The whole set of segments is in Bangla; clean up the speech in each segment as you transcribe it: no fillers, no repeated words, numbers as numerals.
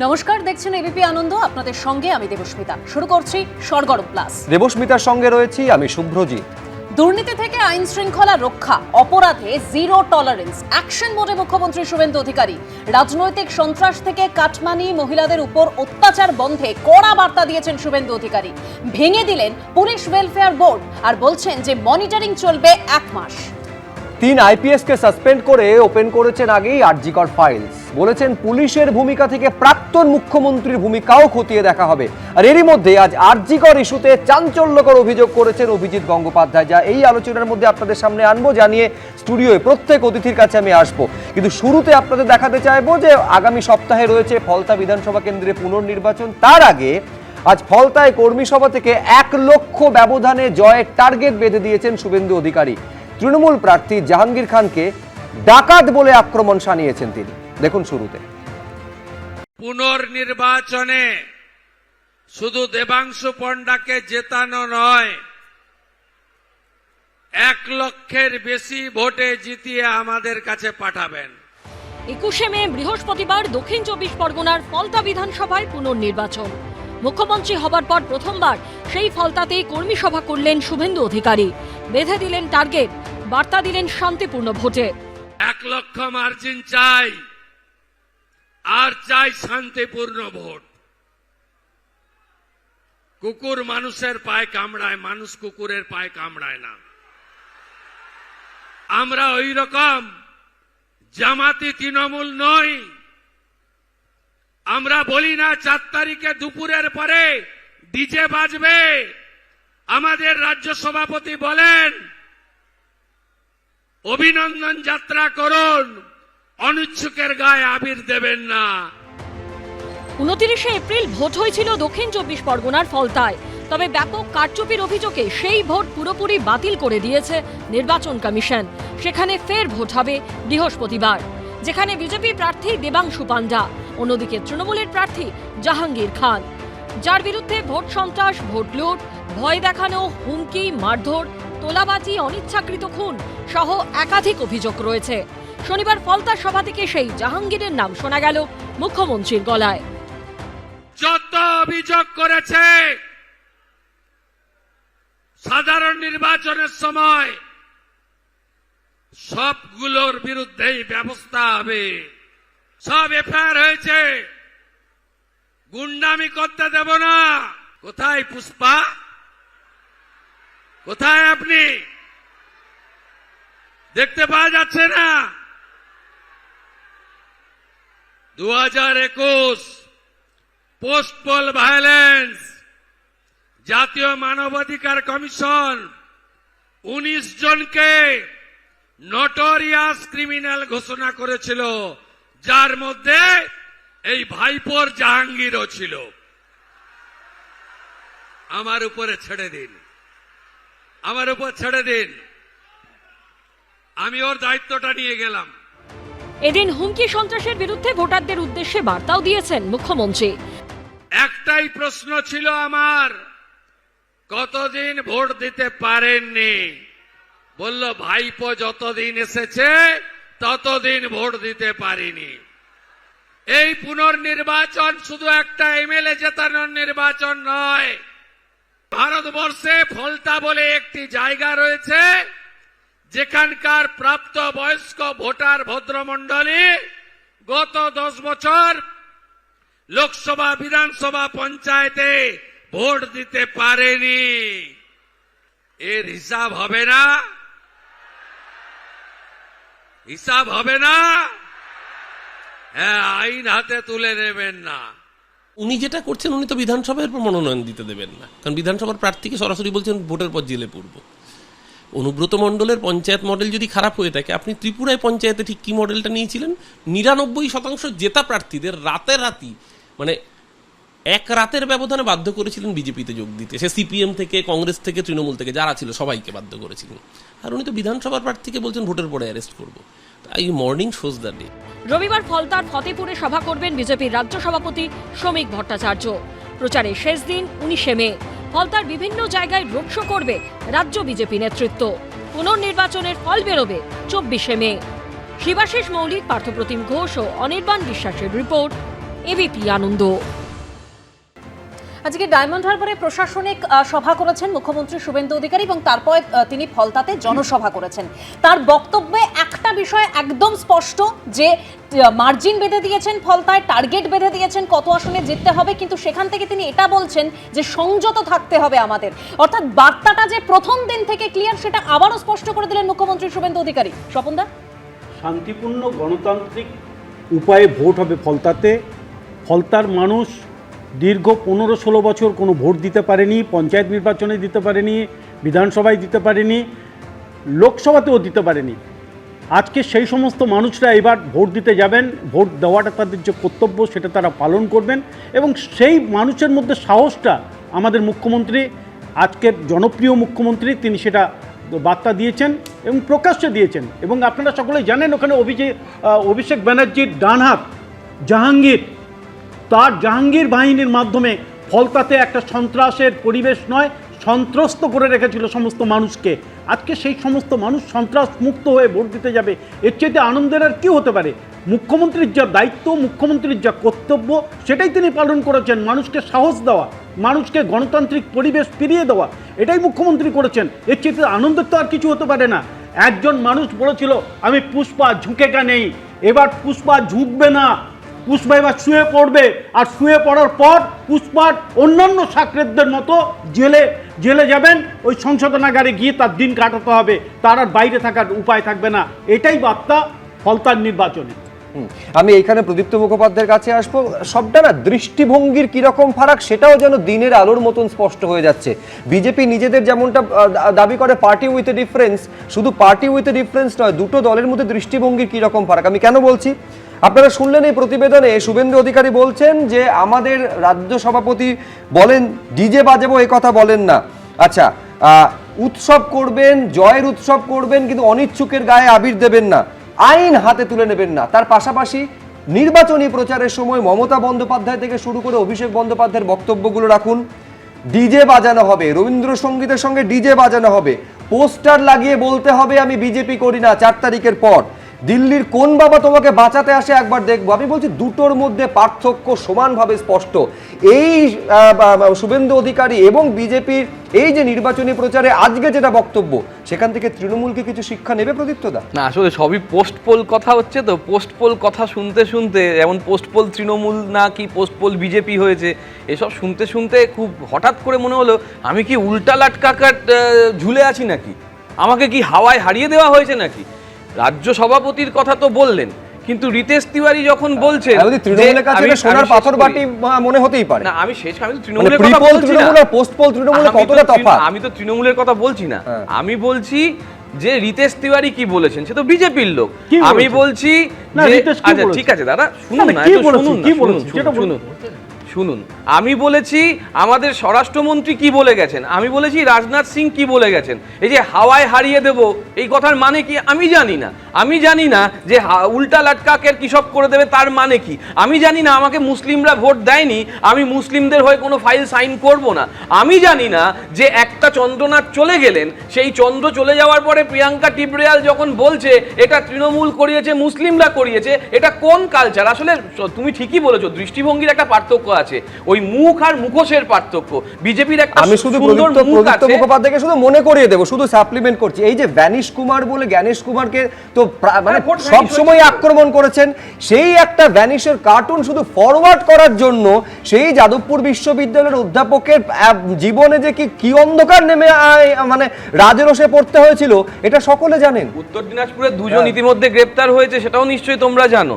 নমস্কার, দেখছেন এবিপি আনন্দ। আপনাদের সঙ্গে আমি দেবস্মিতা। শুরু করছি সরগরম প্লাস। দেবস্মিতার সঙ্গে রয়েছি আমি শুভ্রজিৎ। দুর্নীতি থেকে আইন শৃঙ্খলা রক্ষা, অপরাধে জিরো টলারেন্স, অ্যাকশন মোডে মুখ্যমন্ত্রী শুভেন্দু অধিকারী। রাজনৈতিক সন্ত্রাস থেকে কাটমানি, মহিলাদের উপর অত্যাচার বন্ধে কড়া বার্তা দিয়েছেন শুভেন্দু অধিকারী। ভেঙে দিলেন পুলিশ ওয়েলফেয়ার বোর্ড আর বলছেন যে মনিটরিং চলবে 1 মাস। 3 IPS কে সাসপেন্ড করে ওপেন করেছেন আগেই আরজিকর ফাইলস। বলেছেন পুলিশের ভূমিকা থেকে প্রাক্তন মুখ্যমন্ত্রীর ভূমিকাও খতিয়ে দেখা হবে। আর এরই মধ্যে আজ আরজিকর ইস্যুতে চাঞ্চল্যকর অভিযোগ করেছেন অভিজিৎ গঙ্গোপাধ্যায়, যা এই আলোচনার মধ্যে আপনাদের সামনে আনবো, জানিয়ে স্টুডিওয়ে প্রত্যেক অতিথির কাছে আমি আসবো। কিন্তু শুরুতে আপনাদের দেখাতে চাইবো যে আগামী সপ্তাহে রয়েছে ফলতা বিধানসভা কেন্দ্রে পুনর্নির্বাচন। তার আগে আজ ফলতায় কর্মী সভা থেকে 1 লক্ষ ব্যবধানে জয়ের টার্গেট বেঁধে দিয়েছেন শুভেন্দু অধিকারী। তৃণমূল প্রার্থী জাহাঙ্গীর খানকে ডাকাত বলে আক্রমণ শানিয়েছেন তিনি। দেখুন শুরুতে। পুনর্নির্বাচনে শুধু দেবাংশু পণ্ডাকে জেতানো নয়, 1 লক্ষের বেশি ভোটে জিতিয়ে আমাদের কাছে পাঠাবেন। 21শে মে বৃহস্পতিবার দক্ষিণ 24 পরগনার ফলতা বিধানসভায় পুনর্নির্বাচন। মুখ্যমন্ত্রী হবার পর প্রথমবার সেই ফলতাতেই কর্মী সভা করলেন শুভেন্দু অধিকারী। বেঁধে দিলেন টার্গেট, বার্তা দিলেন শান্তিপূর্ণ ভোটে। 1 লক্ষ মার্জিন চাই, আর চাই শান্তিপূর্ণ ভোট। কুকুর মানুষের পায়ে কামড়ায়, মানুষ কুকুরের পায়ে কামড়ায় না। আমরা ওই রকম জামাতি তৃণমূল নই। আমরা বলি না 4 তারিখে দুপুরের পরে ডিজে বাজবে। আমাদের রাজ্য সভাপতি বলেন অভিনন্দন যাত্রা করুন, অনিচ্ছুকের গায়ে আবির দেবেন না। 29শে এপ্রিল ভোট হয়েছিল দক্ষিণ 24 পরগনার ফলতায়। তবে ব্যাপক কারচুপির অভিযোগে সেই ভোট পুরোপুরি বাতিল করে দিয়েছে নির্বাচন কমিশন। সেখানে ফের ভোট হবে বৃহস্পতিবার, যেখানে বিজেপি প্রার্থী দেবাংশু পাণ্ডা, অন্যদিকে তৃণমূলের প্রার্থী জাহাঙ্গীর খান, যার বিরুদ্ধে ভোট সন্ত্রাস, ভোট লুট, ভয় দেখানো, হুমকি, মারধর, তোলাবাজি, অনিচ্ছাকৃত খুন সহ একাধিক অভিযোগ রয়েছে। শনিবার ফলতা সভা থেকে সেই জাহাঙ্গীরের নাম শোনা গেল মুখ্যমন্ত্রীর গলায়। যত অভিযোগ করেছে সাধারণ নির্বাচনের সময় সবগুলোর বিরুদ্ধেই ব্যবস্থা হবে। সব এফআইআর হয়েছে, গুন্ডামি করতে দেব না। কোথায় পুষ্পা? কোথায় আপনি? দেখতে পাওয়া যাচ্ছে না? 2021 পোস্ট পোল ভায়োলেন্স, জাতীয় মানবাধিকার কমিশন 19 জনকে নটোরিয়াস ক্রিমিনাল ঘোষণা করেছিল, যার মধ্যে এই ভাইপোর জাহাঙ্গীরও ছিল। আমার উপরে ছেড়ে দিন, আমার উপর ছেড়ে দিন, আমি ওর দায়িত্বটা নিয়ে গেলাম। এদিন হুমকি সন্ত্রাসের বিরুদ্ধে ভোটারদের উদ্দেশ্যে বার্তাও দিয়েছেন মুখ্যমন্ত্রী। একটাই প্রশ্ন ছিল আমার, কতদিন ভোট দিতে পারেননি? বলল ভাইপো যতদিন এসেছে ততদিন ভোট দিতে পারিনি। এই পুনর্নির্বাচন শুধু একটা এমএলএ জেতানোর নির্বাচন নয়। ভারতবর্ষে ফলতা বলে একটি জায়গা রয়েছে যেখানকার প্রাপ্ত বয়স্ক ভোটার ভদ্রমণ্ডলী গত 10 বছর লোকসভা, বিধানসভা, পঞ্চায়েতে ভোট দিতে পারেনি। এর হিসাব হবে না? হিসাব হবে না? হ্যাঁ, আইন হাতে তুলে নেবেন না। উনি যেটা করছেন, উনি তো বিধানসভার মনোনয়ন দিতে দেবেন না, কারণ বিধানসভার প্রার্থীকে সরাসরি বলছেন ভোটের পর জেলে পড়ব। অনুব্রত মণ্ডলের পঞ্চায়েত মডেল যদি খারাপ হয়ে থাকে, আপনি ত্রিপুরায় পঞ্চায়েতে ঠিক কি মডেলটা নিয়েছিলেন? 99% জেতা প্রার্থীদের রাতারাতি, মানে 1 রাতের ব্যবধানে বাধ্য করেছিলেন বিজেপিতে যোগ দিতে। সে সিপিএম থেকে, কংগ্রেস থেকে, তৃণমূল থেকে যারা ছিল সবাইকে বাধ্য করেছিলেন। আর উনি তো বিধানসভার প্রার্থীকে বলছেন ভোটের পরে অ্যারেস্ট করবো। এই মর্নিং শোজ দ্য ডে। রবিবার ফলতার ফতেপুরে সভা করবেন বিজেপির রাজ্য সভাপতি শ্রমিক ভট্টাচার্য। প্রচারে শেষ দিন 19শে মে। ফলতার বিভিন্ন জায়গায় রোড শো করবে রাজ্য বিজেপি নেতৃত্ব। পুনর্নির্বাচনের ফল বেরোবে 24শে মে। শিবাশিস মৌলিক, পার্থপ্রতিম ঘোষ ও অনির্বাণ বিশ্বাসের রিপোর্ট, এবিপি আনন্দ। আজকে ডায়মন্ড হারবারে প্রশাসনিক সভা করেছেন মুখ্যমন্ত্রী শুভেন্দু অধিকারী এবং তারপর তিনি ফলতাতে জনসভা করেছেন। তার বক্তব্যে একটা বিষয় একদম স্পষ্ট যে মার্জিন বেঁধে দিয়েছেন ফলতায়, টার্গেট বেঁধে দিয়েছেন কত আসনে জিততে হবে, কিন্তু সেখান থেকে তিনি এটা বলছেন যে সংযত থাকতে হবে আমাদের, অর্থাৎ বার্তাটা যে প্রথম দিন থেকে ক্লিয়ার সেটা আবারও স্পষ্ট করে দিলেন মুখ্যমন্ত্রী শুভেন্দু অধিকারী। স্বপনদা, শান্তিপূর্ণ গণতান্ত্রিক উপায়ে ভোট হবে ফলতাতে। ফলতার মানুষ দীর্ঘ 15-16 বছর কোনো ভোট দিতে পারেনি, পঞ্চায়েত নির্বাচনে দিতে পারেনি, বিধানসভায় দিতে পারেনি, লোকসভাতেও দিতে পারেনি। আজকে সেই সমস্ত মানুষরা এবার ভোট দিতে যাবেন, ভোট দেওয়াটা তাদের যে কর্তব্য সেটা তারা পালন করবেন এবং সেই মানুষের মধ্যে সাহসটা আমাদের মুখ্যমন্ত্রী, আজকের জনপ্রিয় মুখ্যমন্ত্রী, তিনি সেটা বার্তা দিয়েছেন এবং প্রকাশ্যে দিয়েছেন। এবং আপনারা সকলেই জানেন ওখানে অভিষেক ব্যানার্জির ডান হাত জাহাঙ্গীর, তার জাহাঙ্গীর বাহিনীর মাধ্যমে ফলতাতে একটা সন্ত্রাসের পরিবেশ নয়, সন্ত্রস্ত করে রেখেছিল সমস্ত মানুষকে। আজকে সেই সমস্ত মানুষ সন্ত্রাস মুক্ত হয়ে ভোট দিতে যাবে, এর চাইতে আনন্দের আর কী হতে পারে? মুখ্যমন্ত্রীর যা দায়িত্ব, মুখ্যমন্ত্রীর যা কর্তব্য সেটাই তিনি পালন করেছেন। মানুষকে সাহস দেওয়া, মানুষকে গণতান্ত্রিক পরিবেশ ফিরিয়ে দেওয়া, এটাই মুখ্যমন্ত্রী করেছেন। এর চাইতে আনন্দের তো আর কিছু হতে পারে না। একজন মানুষ বলেছিল আমি পুষ্পা ঝুঁকে নেই, এবার পুষ্পা ঝুঁকবে না, পুষ্পা এবার শুয়ে পড়বে, আর শুয়ে পড়ার পর পুষ্পার অন্যান্য সাকরেদদের মতো জেলে যাবেন, ওই সংশোধনাগারে গিয়ে তার দিন কাটাতে হবে, তার আর বাইরে থাকার উপায় থাকবে না। এটাই বার্তা ফলতার নির্বাচনে। আমি এইখানে প্রদীপ্ত মুখোপাধ্যায়ের কাছে আসবো। সবটা না দৃষ্টিভঙ্গির কিরকম ফারাক সেটাও যেন দিনের আলোর মতন স্পষ্ট হয়ে যাচ্ছে। বিজেপি নিজেদের যেমনটা দাবি করে পার্টি উইথ এ ডিফারেন্স, শুধু পার্টি উইথ এ ডিফারেন্স নয়, দুটো দলের মধ্যে দৃষ্টিভঙ্গির কিরকম ফারাক। আমি কেন বলছি, আপনারা শুনলেন এই প্রতিবেদনে শুভেন্দু অধিকারী বলছেন যে আমাদের রাজ্য সভাপতি বলেন ডিজে বাজাবো, এই কথা বলেন না। আচ্ছা, উৎসব করবেন, জয়ের উৎসব করবেন, কিন্তু অনিচ্ছুকের গায়ে আবির দেবেন না, আইন হাতে তুলে নেবেন না। তার পাশাপাশি নির্বাচনী প্রচারের সময় মমতা বন্দ্যোপাধ্যায় থেকে শুরু করে অভিষেক বন্দ্যোপাধ্যায়ের বক্তব্যগুলো রাখুন। ডিজে বাজানো হবে, রবীন্দ্রসঙ্গীতের সঙ্গে ডিজে বাজানো হবে, পোস্টার লাগিয়ে বলতে হবে আমি বিজেপি করি না 4 তারিখের পর, দিল্লির কোন বাবা তোমাকে বাঁচাতে আসে একবার দেখবো। আমি বলছি দুটোর মধ্যে পার্থক্য সমানভাবে স্পষ্ট। এই শুভেন্দু অধিকারী এবং বিজেপির এই যে নির্বাচনী প্রচারে আজকে যেটা বক্তব্য, সেখান থেকে তৃণমূলকে কিছু শিক্ষা নেবে প্রদীপ্তদা? না, আসলে সবই পোস্ট পোল কথা হচ্ছে, তো পোস্ট পোল কথা শুনতে শুনতে, যেমন পোস্ট পোল তৃণমূল না কি পোস্ট পোল বিজেপি হয়েছে, এসব শুনতে শুনতে খুব হঠাৎ করে মনে হলো আমি কি উল্টা লাটকাকার ঝুলে আছি নাকি, আমাকে কি হাওয়ায় হারিয়ে দেওয়া হয়েছে নাকি? রাজ্য সভাপতির কথা তো বললেন, কিন্তু রিতেশ তিওয়ারি যখন বলছেন তৃণমূলের কাছে সোনার পাথর বাটি মনে হতেই পারে না, আমি তো তৃণমূলের কথা বলছি না, পোস্ট পোল তৃণমূলের কতটা তফাৎ, আমি তো তৃণমূলের কথা বলছি না। আমি বলছি যে রিতেশ তিওয়ারি কি বলেছেন, সে তো বিজেপির লোক। আমি বলছি যে আচ্ছা ঠিক আছে দাদা, শুনুন না, শুনুন, আমি বলেছি আমাদের স্বরাষ্ট্রমন্ত্রী কি বলে গেছেন, আমি বলেছি রাজনাথ সিং কি বলে গেছেন। এই যে হাওয়ায় হারিয়ে দেব, এই কথার মানে কি আমি জানি না। আমি জানি না যে উল্টা লাটকাকের কি সব করে দেবে তার মানে কি। আমি জানি না আমাকে মুসলিমরা ভোট দেয়নি, আমি মুসলিমদের হয়ে কোনো ফাইল সাইন করব না। আমি জানি না যে একটা চন্দ্রনাথ চলে গেলেন, সেই চন্দ্র চলে যাওয়ার পরে প্রিয়াঙ্কা টিবরেয়াল যখন বলছে এটা তৃণমূল করিয়েছে, মুসলিমরা করিয়েছে, এটা কোন কালচার? আসলে তুমি ঠিকই বলেছো, দৃষ্টিভঙ্গির একটা পার্থক্য আছে, ওই মুখ আর মুখোশের পার্থক্য। বিজেপির একটা আমি শুধু প্রদীপ্ত মুখোপাধ্যায়কে শুধু মনে করিয়ে দেবো, শুধু সাপ্লিমেন্ট করছি। এই যে ভ্যানিশ কুমার বলে জ্ঞানেশ কুমারকে তো মানে সব সময় আক্রমণ করেছেন, সেই একটা ভ্যানিশের কার্টুন শুধু ফরওয়ার্ড করার জন্য সেই যাদবপুর বিশ্ববিদ্যালয়ের অধ্যাপকের জীবনে যে কি অন্ধকার নেমে মানে রাজরোষে পড়তে হয়েছিল, এটা সকলে জানেন। উত্তর দিনাজপুরে দুজন ইতিমধ্যে গ্রেপ্তার হয়েছে, সেটাও নিশ্চয়ই তোমরা জানো।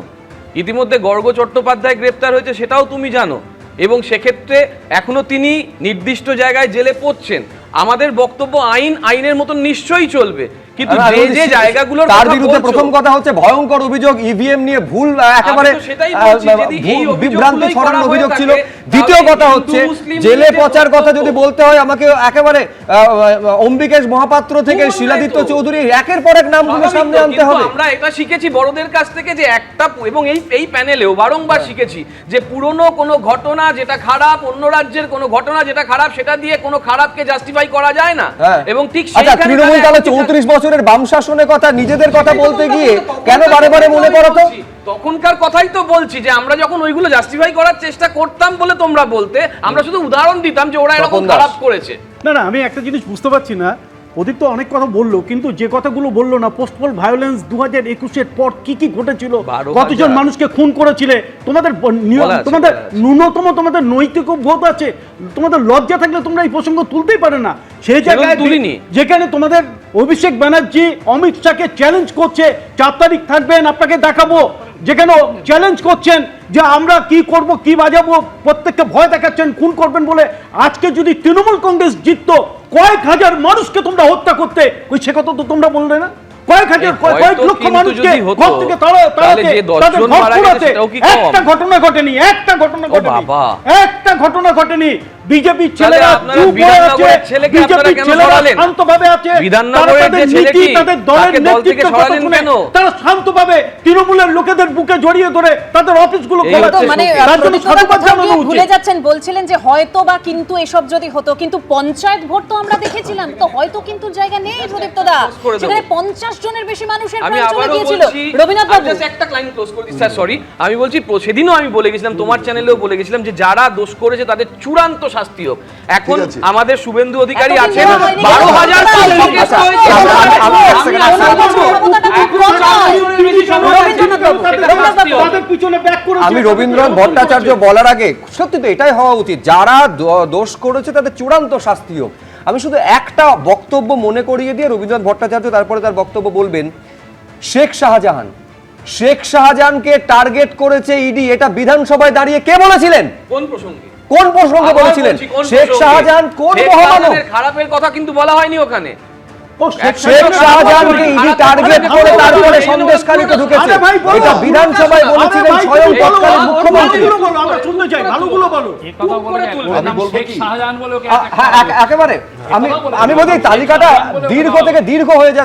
ইতিমধ্যে গর্গ চট্টোপাধ্যায় গ্রেপ্তার হয়েছে, সেটাও তুমি জানো। এবং সেক্ষেত্রে এখনো তিনি নির্দিষ্ট জায়গায় জেলে পড়ছেন। আমাদের বক্তব্য আইনের মতন নিশ্চয়ই চলবে, কিন্তু যে জায়গাগুলোর তার বিরুদ্ধে প্রথম কথা হচ্ছে ভয়ঙ্কর অভিযোগ, ইভিএম নিয়ে ভুল একেবারে বিভ্রান্তি ছড়ানোর অভিযোগ ছিল। দ্বিতীয় কথা হচ্ছে জেলে পচার কথা যদি বলতে হয়, আমাকে একেবারে অম্বিকেশ মহাপাত্র থেকে শিলাদিত্য চৌধুরী একের পর এক নামগুলো সামনে আনতে হবে। আমরা এটা শিখেছি বড়দের কাছ থেকে যে একটা, এবং এই প্যানেলেও বারংবার শিখেছি যে পুরনো কোনো ঘটনা যেটা খারাপ, অন্য রাজ্যের কোনো ঘটনা যেটা খারাপ, সেটা দিয়ে কোনো খারাপকে জাস্টিফাই করা যায় না। এবং ঠিক তৃণমূল তাহলে 34 বছর বছরের বাম শাসনের কথা, নিজেদের কথা বলতে গিয়ে কেন বারে বারে মনে করো তো? তখনকার কথাই তো বলছি যে আমরা যখন ওইগুলো জাস্টিফাই করার চেষ্টা করতাম বলে তোমরা বলতে, আমরা শুধু উদাহরণ দিতাম যে ওরা এরকম খারাপ করেছে। না আমি একটা জিনিস বুঝতে পারছি না, প্রদীপ তো অনেক কথা বললো, কিন্তু যে কথাগুলো বললো না, পোস্টপল ভায়োলেন্স 2021-এর পর কি কি ঘটেছিল, কতজন মানুষকে খুন করেছিলে, তোমাদের তোমাদের ন্যূনতম তোমাদের নৈতিক বোধ আছে, তোমাদের লজ্জা থাকলে তোমরা এই প্রসঙ্গ তুলতেই পারে না। সেই জায়গায় তুলিনি, যেখানে তোমাদের অভিষেক ব্যানার্জি অমিত শাহকে চ্যালেঞ্জ করছে 4 তারিখ থাকবেন আপনাকে দেখাবো, যেখানে চ্যালেঞ্জ করছেন যে আমরা কি করব কি বাজাবো, প্রত্যেককে ভয় দেখাচ্ছেন খুন করবেন বলে। আজকে যদি তৃণমূল কংগ্রেস জিততো, কয়েক হাজার মানুষকে তোমরা হত্যা করতে, ওই সে কথা তো তোমরা বললে না? কয়েক হাজার কয়েক লক্ষ মানুষকে ঘর থেকে একটা ঘটনা ঘটেনি, একটা ঘটনা ঘটেনি। বিজেপি ছেলেরা চুপ হয়ে আছে, বিজেপি ছেলেরা শান্তভাবে আছে, তাদের দলের নেতৃত্ব কথা শুনে তারা শান্তভাবে তৃণমূলের লোকেদের বুকে জড়িয়ে ধরে তাদের অফিসগুলো খোলাচ্ছে। মানে ভুলে যাচ্ছেন, বলছিলেন যে হয়তো বা কিন্তু এসব যদি হতো, কিন্তু পঞ্চায়েত ভোট তো আমরা দেখেছিলাম, তো হয়তো কিন্তু জায়গা নেই প্রদীপ্ত দা, সেখানে 50 জনের বেশি মানুষের প্রাণ চলে গিয়েছিল। রবীন্দ্রনাথ বাবু একটা লাইন ক্লোজ করে দিই স্যার, সরি, আমি বলছি সেদিনও আমি বলে গেছিলাম, তোমার চ্যানেলেও বলে গেছিলাম যে যারা দোষ করেছে তাদের চূড়ান্ত শাস্তি হোক। এখন আমাদের শুভেন্দু অধিকারী আছেন, 12,000 আমি রবীন্দ্রনাথ ভট্টাচার্য বলার আগে সত্যি তো এটাই হওয়া উচিত, যারা দোষ করেছে তাদের চূড়ান্ত শাস্তি হোক। আমি শুধু একটা বক্তব্য মনে করিয়ে দিয়ে রবীন্দ্রনাথ ভট্টাচার্য তারপরে তার বক্তব্য বলবেন। শেখ শাহজাহানকে টার্গেট করেছে ইডি, এটা বিধানসভায় দাঁড়িয়ে কে বলেছিলেন? কোন প্রসঙ্গে বলেছিলেন? শেখ শাহজাহান কোন মহামানব? খারাপের কথা কিন্তু বলা হয়নি ওখানে। শেখ শাহজাহানকে ইডি টার্গেট করে তারপরে সন্দেশখালীতে ঢুকেছে, এটা বিধানসভায় বলেছিলেন স্বয়ং তৎকালীন মুখ্যমন্ত্রী। আমরা শুনতে চাই, ভালোগুলো বলো। একেবারে আমি বলি তালিকাটা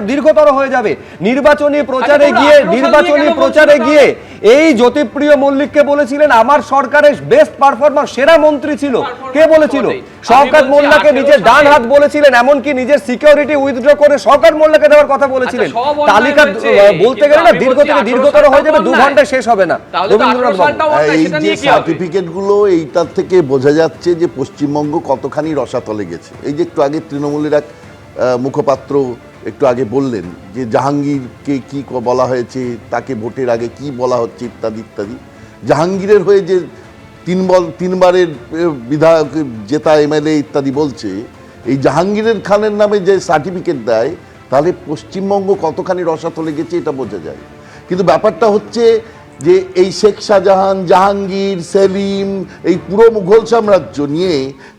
দীর্ঘতর হয়ে যাবে। নির্বাচনী প্রচারে গিয়ে এই জ্যোতিপ্রিয় মল্লিককে বলেছিলেন আমার সরকারের বেস্ট পারফরমার, সেরা মন্ত্রী ছিল। কে বলেছিল? শওকত মোল্লাকে নিজের ডান হাত বলেছিলেন, এমনকি নিজের সিকিউরিটি উইথড্র করে শওকত মোল্লাকে দেওয়ার কথা বলেছিলেন। তালিকা বলতে গেলে না দীর্ঘতর হয়ে যাবে, 2 ঘন্টায় শেষ হবে না। এই যে সার্টিফিকেট গুলো, এইটার থেকে বোঝা যাচ্ছে যে পশ্চিমবঙ্গ কতখানি রসাতলে গেছে। এই যে একটু আগে তৃণমূলের এক মুখপাত্র একটু আগে বললেন যে জাহাঙ্গীরকে কি বলা হয়েছে, তাকে ভোটের আগে কি বলা হচ্ছে ইত্যাদি ইত্যাদি। জাহাঙ্গীরের হয়ে যে 3বারের বিধায়ক জেতা এমএলএ ইত্যাদি বলছে, এই জাহাঙ্গীরের খানের নামে যে সার্টিফিকেট দেয়, তাহলে পশ্চিমবঙ্গ কতখানি রসাতলে গেছে এটা বোঝা যায়। কিন্তু ব্যাপারটা হচ্ছে যে এই শেখ শাহজাহান, জাহাঙ্গীর, সেলিম, এই পুরো মুঘল সাম্রাজ্য নিয়ে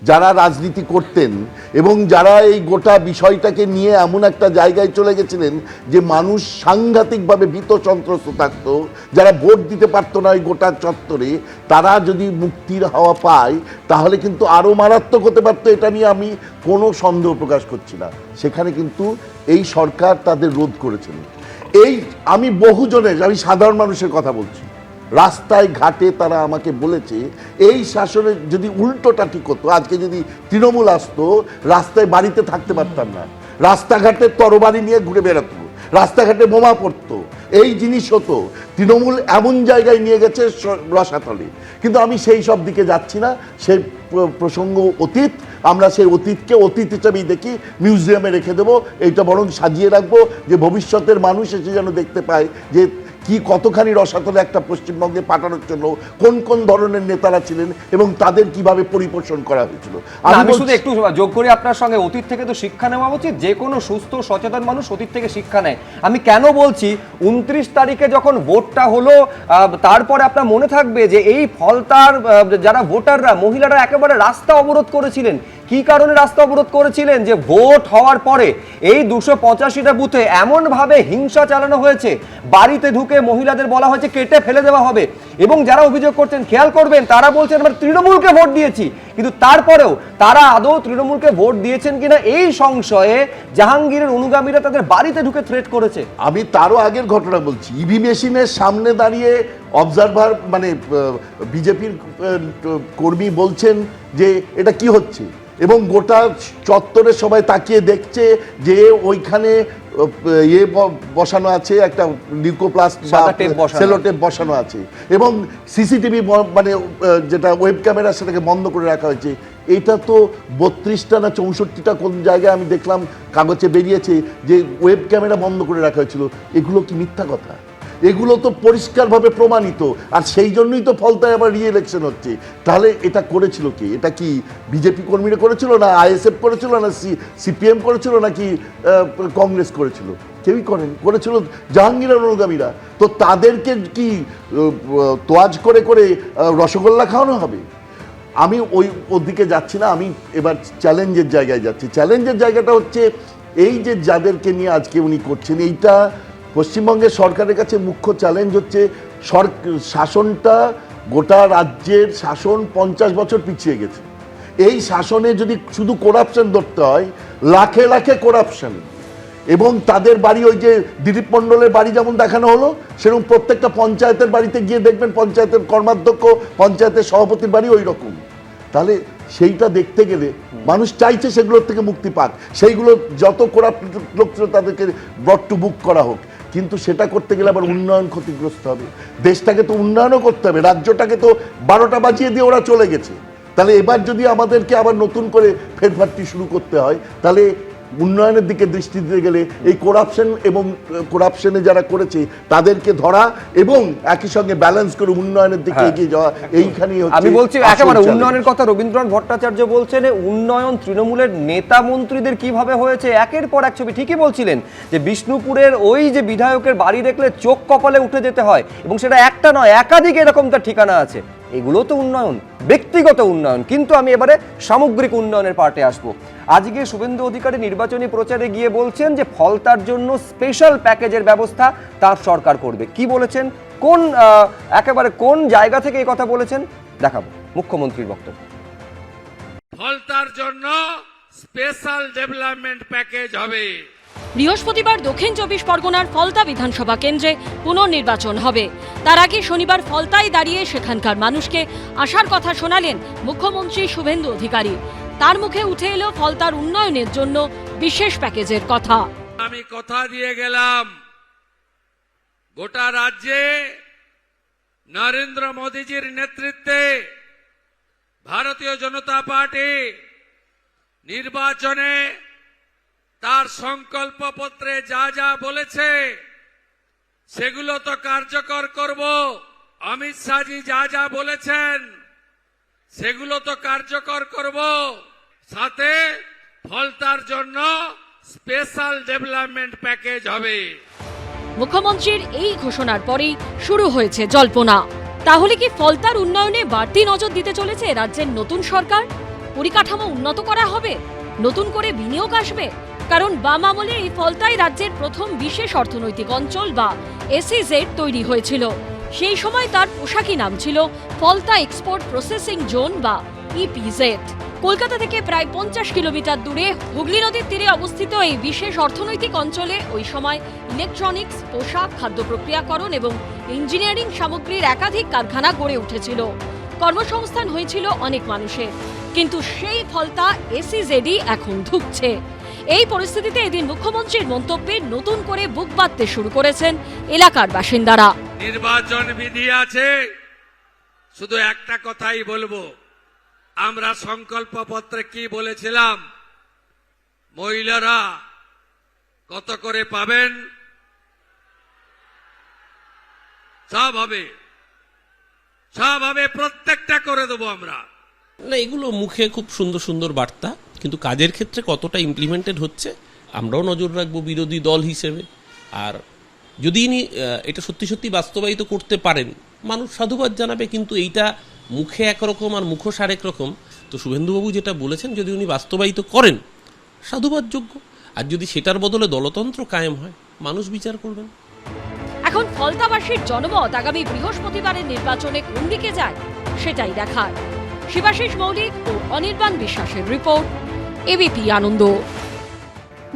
যারা রাজনীতি করতেন এবং যারা এই গোটা বিষয়টাকে নিয়ে এমন একটা জায়গায় চলে গেছিলেন যে মানুষ সাংঘাতিকভাবে ভীত সন্ত্রস্ত থাকতো, যারা ভোট দিতে পারতো না ওই গোটা চত্বরে, তারা যদি মুক্তির হাওয়া পায় তাহলে কিন্তু আরও মারাত্মক হতে পারতো। এটা নিয়ে আমি কোনো সন্দেহ প্রকাশ করছি না। সেখানে কিন্তু এই সরকার তাদের রোধ করেছিল। আমি আমি সাধারণ মানুষের কথা বলছি, রাস্তায় ঘাটে তারা আমাকে বলেছে এই শাসনের যদি উল্টোটা ঠিক হতো, আজকে যদি তৃণমূল আসতো, রাস্তায় বাড়িতে থাকতে পারতাম না, রাস্তাঘাটে তরবারি নিয়ে ঘুরে বেড়াতো, রাস্তাঘাটে বোমা পড়তো, এই জিনিস হতো। তৃণমূল এমন জায়গায় নিয়ে গেছে রসাতলে। কিন্তু আমি সেই সব দিকে যাচ্ছি না, সেই প্রসঙ্গ অতীত। আমরা সেই অতীতকে অতীত হিসেবেই দেখি, মিউজিয়ামে রেখে দেবো। এইটা বরং সাজিয়ে রাখবো যে ভবিষ্যতের মানুষ এসে যেন দেখতে পায় যে কি কতখানি রসাতলে একটা পশ্চিমবঙ্গে পাঠানোর জন্য কোন কোন ধরনের নেতারা ছিলেন এবং তাদের কিভাবে পরিপোষণ করা হয়েছিল। আমি শুধু একটু যোগ করি আপনার সঙ্গে, অতীত থেকে তো শিক্ষা নেওয়া উচিত। যে কোনো সুস্থ সচেতন মানুষ অতীত থেকে শিক্ষা নেয়। আমি কেন বলছি, 29 তারিখে যখন ভোটটা হলো, তারপরে আপনার মনে থাকবে যে এই ফলতার যারা ভোটাররা, মহিলারা একেবারে রাস্তা অবরোধ করেছিলেন। কি কারণে রাস্তা অবরোধ করেছিলেন? যে ভোট হওয়ার পরে এই 285টা বুথে এমনভাবে হিংসা চালানো হয়েছে, বাড়িতে ঢুকে মহিলাদের বলা হয়েছে কেটে ফেলে দেওয়া হবে। এবং যারা অভিযোগ করছেন, খেয়াল করবেন, তারা বলছেন আমরা তৃণমূলকে ভোট দিয়েছি, কিন্তু তারপরেও তারা আদৌ তৃণমূলকে ভোট দিয়েছেন কিনা এই সংশয়ে জাহাঙ্গীরের অনুগামীরা তাদের বাড়িতে ঢুকে থ্রেট করেছে। আমি তারও আগের ঘটনা বলছি, ইভি মেশিনের সামনে দাঁড়িয়ে অবজারভার মানে বিজেপির কর্মী বলছেন যে এটা কি হচ্ছে, এবং গোটা চত্বরে সবাই তাকিয়ে দেখছে যে ওইখানে বসানো আছে, একটা নিউকোপ্লাস্ট বা সাদা টেপ বসানো। সেলোটেপ বসানো আছে, এবং সিসিটিভি মানে যেটা ওয়েব ক্যামেরা সেটাকে বন্ধ করে রাখা হয়েছে। এটা তো 32টা না 64টা কোন জায়গায় আমি দেখলাম কাগজে বেরিয়েছে যে ওয়েব ক্যামেরা বন্ধ করে রাখা হয়েছিল। এগুলো কি মিথ্যা কথা? এগুলো তো পরিষ্কারভাবে প্রমাণিত, আর সেই জন্যই তো ফলতায় আবার রিইলেকশন হচ্ছে। তাহলে এটা করেছিল কি? এটা কি বিজেপি কর্মীরা করেছিল, না আইএসএফ করেছিল, না সিপিএম করেছিল, নাকি কংগ্রেস করেছিল? কেউই করেছিল জাহাঙ্গীরের অনুগামীরা। তো তাদেরকে কি তোয়াজ করে করে রসগোল্লা খাওয়ানো হবে? আমি ওদিকে যাচ্ছি না, আমি এবার চ্যালেঞ্জের জায়গায় যাচ্ছি। চ্যালেঞ্জের জায়গাটা হচ্ছে এই যে যাদেরকে নিয়ে আজকে উনি করছেন, এইটা পশ্চিমবঙ্গের সরকারের কাছে মুখ্য চ্যালেঞ্জ হচ্ছে শাসনটা, গোটা রাজ্যের শাসন 50 বছর পিছিয়ে গেছে। এই শাসনে যদি শুধু করাপশন ধরতে হয়, লাখে লাখে করাপশন, এবং তাদের বাড়ি ওই যে দিলীপ মণ্ডলের বাড়ি যেমন দেখানো হলো, সেরকম প্রত্যেকটা পঞ্চায়েতের বাড়িতে গিয়ে দেখবেন পঞ্চায়েতের কর্মাধ্যক্ষ, পঞ্চায়েতের সভাপতির বাড়ি ওই রকম। তাহলে সেইটা দেখতে গেলে মানুষ চাইছে সেগুলোর থেকে মুক্তি পাক, সেইগুলো যত করাপ্ট লোক ছিল তাদেরকে ব্রট টু বুক করা হোক। কিন্তু সেটা করতে গেলে আবার উন্নয়ন ক্ষতিগ্রস্ত হবে। দেশটাকে তো উন্নয়নও করতে হবে, রাজ্যটাকে তো 12টা বাজিয়ে দিয়ে ওরা চলে গেছে। তাহলে এবার যদি আমাদেরকে আবার নতুন করে ফেরফারটি শুরু করতে হয়, তাহলে উন্নয়নের দিকে দৃষ্টি দিতে গেলে এই করাপশন এবং করাপশনে যারা করেছে তাদেরকে ধরা এবং একই সঙ্গে ব্যালেন্স করে উন্নয়নের দিকে এগিয়ে যাওয়া, এইখানেই হচ্ছে। আমি বলছি একেবারে উন্নয়নের কথা রবীন্দ্রনাথ ভট্টাচার্য বলছেন, উন্নয়ন তৃণমূলের নেতা মন্ত্রীদের কিভাবে হয়েছে একের পর এক ছবি। ঠিকই বলছিলেন যে বিষ্ণুপুরের ওই যে বিধায়কের বাড়ি দেখলে চোখ কপালে উঠে যেতে হয়, এবং সেটা একটা নয় একাধিক এরকম তার ঠিকানা আছে। এগুলো তো উন্নয়ন, ব্যক্তিগত উন্নয়ন। কিন্তু আমি এবারে সামগ্রিক উন্নয়নের পার্টে আসবো। আজকে শুভেন্দু অধিকারী নির্বাচনী প্রচারে গিয়ে বলছেন যে ফলতার জন্য স্পেশাল প্যাকেজের ব্যবস্থা তার সরকার করবে। কি বলেছেন, কোন একেবারে কোন জায়গা থেকে এই কথা বলেছেন দেখাবো মুখ্যমন্ত্রীর বক্তব্য। ফলতার জন্য স্পেশাল ডেভেলপমেন্ট প্যাকেজ হবে। বৃহস্পতিবার দক্ষিণ 24 পরগনার ফলতা বিধানসভা কেন্দ্রে পুনর্নির্বাচন হবে। তার আগে শনিবার ফলতায় দাঁড়িয়ে সেখানকার মানুষকে আশার কথা শোনালেন মুখ্যমন্ত্রী শুভেন্দু অধিকারী। তার মুখে উঠে এলো ফলতার উন্নয়নের জন্য বিশেষ প্যাকেজের কথা। আমি কথা দিয়ে গেলাম, গোটা রাজ্যে নরেন্দ্র মোদীজির নেতৃত্বে ভারতীয় জনতা পার্টি নির্বাচনে তার সংকল্পপত্রে যা যা বলেছে সেগুলো তো কার্যকর করব। অমিত শাহজি যা যা বলেছেন সেগুলো তো কার্যকর করব। সাথে ফলতার জন্য স্পেশাল ডেভেলপমেন্ট প্যাকেজ হবে। মুখ্যমন্ত্রীর এই ঘোষণার পরেই শুরু হয়েছে জল্পনা। তাহলে কি ফলতার উন্নয়নে বাড়তি নজর দিতে চলেছে রাজ্যের নতুন সরকার? পরিকাঠামো উন্নত করা হবে, নতুন করে বিনিয়োগ আসবে? কারণ বাম আমলে এই ফলতাই রাজ্যের প্রথম বিশেষ অর্থনৈতিক অঞ্চল বা এসইজেড তৈরি হয়েছিল। সেই সময় তার পোশাকি নাম ছিল ফলতা এক্সপোর্ট প্রসেসিং জোন বা ইপিজেড। কলকাতা থেকে প্রায় 50 কিলোমিটার দূরে হুগলি নদীর তীরে অবস্থিত এই বিশেষ অর্থনৈতিক অঞ্চলে ওই সময় ইলেকট্রনিক্স, পোশাক, খাদ্য প্রক্রিয়াকরণ এবং ইঞ্জিনিয়ারিং সামগ্রীর একাধিক কারখানা গড়ে উঠেছিল। কর্মসংস্থান হয়েছিল অনেক মানুষের। কিন্তু সেই ফলতা এসইজেডই এখন ধুঁকছে। এই পরিস্থিতিতে এদিন মুখ্যমন্ত্রীর মন্তব্যে নতুন করে বুক বাঁধতে শুরু করেছেন এলাকার বাসিন্দারা। নির্বাচন বিধি আছে, শুধু একটা কথাই বলবো, আমরা সংকল্পপত্রে কি বলেছিলাম, মহিলারা কত করে পাবেন, সব হবে, প্রত্যেকটা করে দেবো আমরা। না, এগুলো মুখে খুব সুন্দর সুন্দর বার্তা, কিন্তু কাজের ক্ষেত্রে কতটা ইমপ্লিমেন্টেড হচ্ছে আমরাও নজর রাখবো বিরোধী দল হিসেবে। আর যদি ইনি এটা সত্যি সত্যি বাস্তবায়িত করতে পারেন, মানুষ সাধুবাদ জানাবে। কিন্তু এইটা মুখে একরকম আর মুখোশ আরেক রকম। তো শুভেন্দুবাবু যেটা বলেছেন, যদি উনি বাস্তবায়িত করেন সাধুবাদযোগ্য, আর যদি সেটার বদলে দলতন্ত্র কায়েম হয়, মানুষ বিচার করবেন। এখন ফলতাবাসীর জনমত আগামী বৃহস্পতিবারের নির্বাচনে কোন দিকে যায় সেটাই দেখার। শিবাশিস মৌলিক ও অনির্বাণ বিশ্বাসের রিপোর্ট, এবিপি আনন্দ।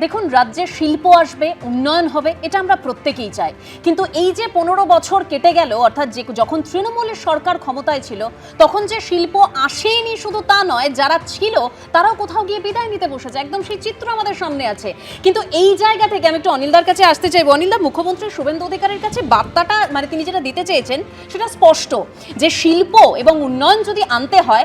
দেখুন, রাজ্যে শিল্প আসবে, উন্নয়ন হবে, এটা আমরা প্রত্যেকেই চাই, কিন্তু এই যে 15 বছর কেটে গেল, অর্থাৎ যখন তৃণমূলের সরকার ক্ষমতায় ছিল তখন যে শিল্প আসেনি শুধু তা নয়, যারা ছিল তারাও কোথাও গিয়ে বিদায় নিতে বসেছে, একদম সেই চিত্র আমাদের সামনে আছে। কিন্তু এই জায়গা থেকে আমি একটু অনিলদার কাছে আসতে চাইবো। অনিলদা, মুখ্যমন্ত্রী শুভেন্দু অধিকারীর কাছে বার্তাটা মানে তিনি যেটা দিতে চেয়েছেন সেটা স্পষ্ট, যে শিল্প এবং উন্নয়ন যদি আনতে হয়,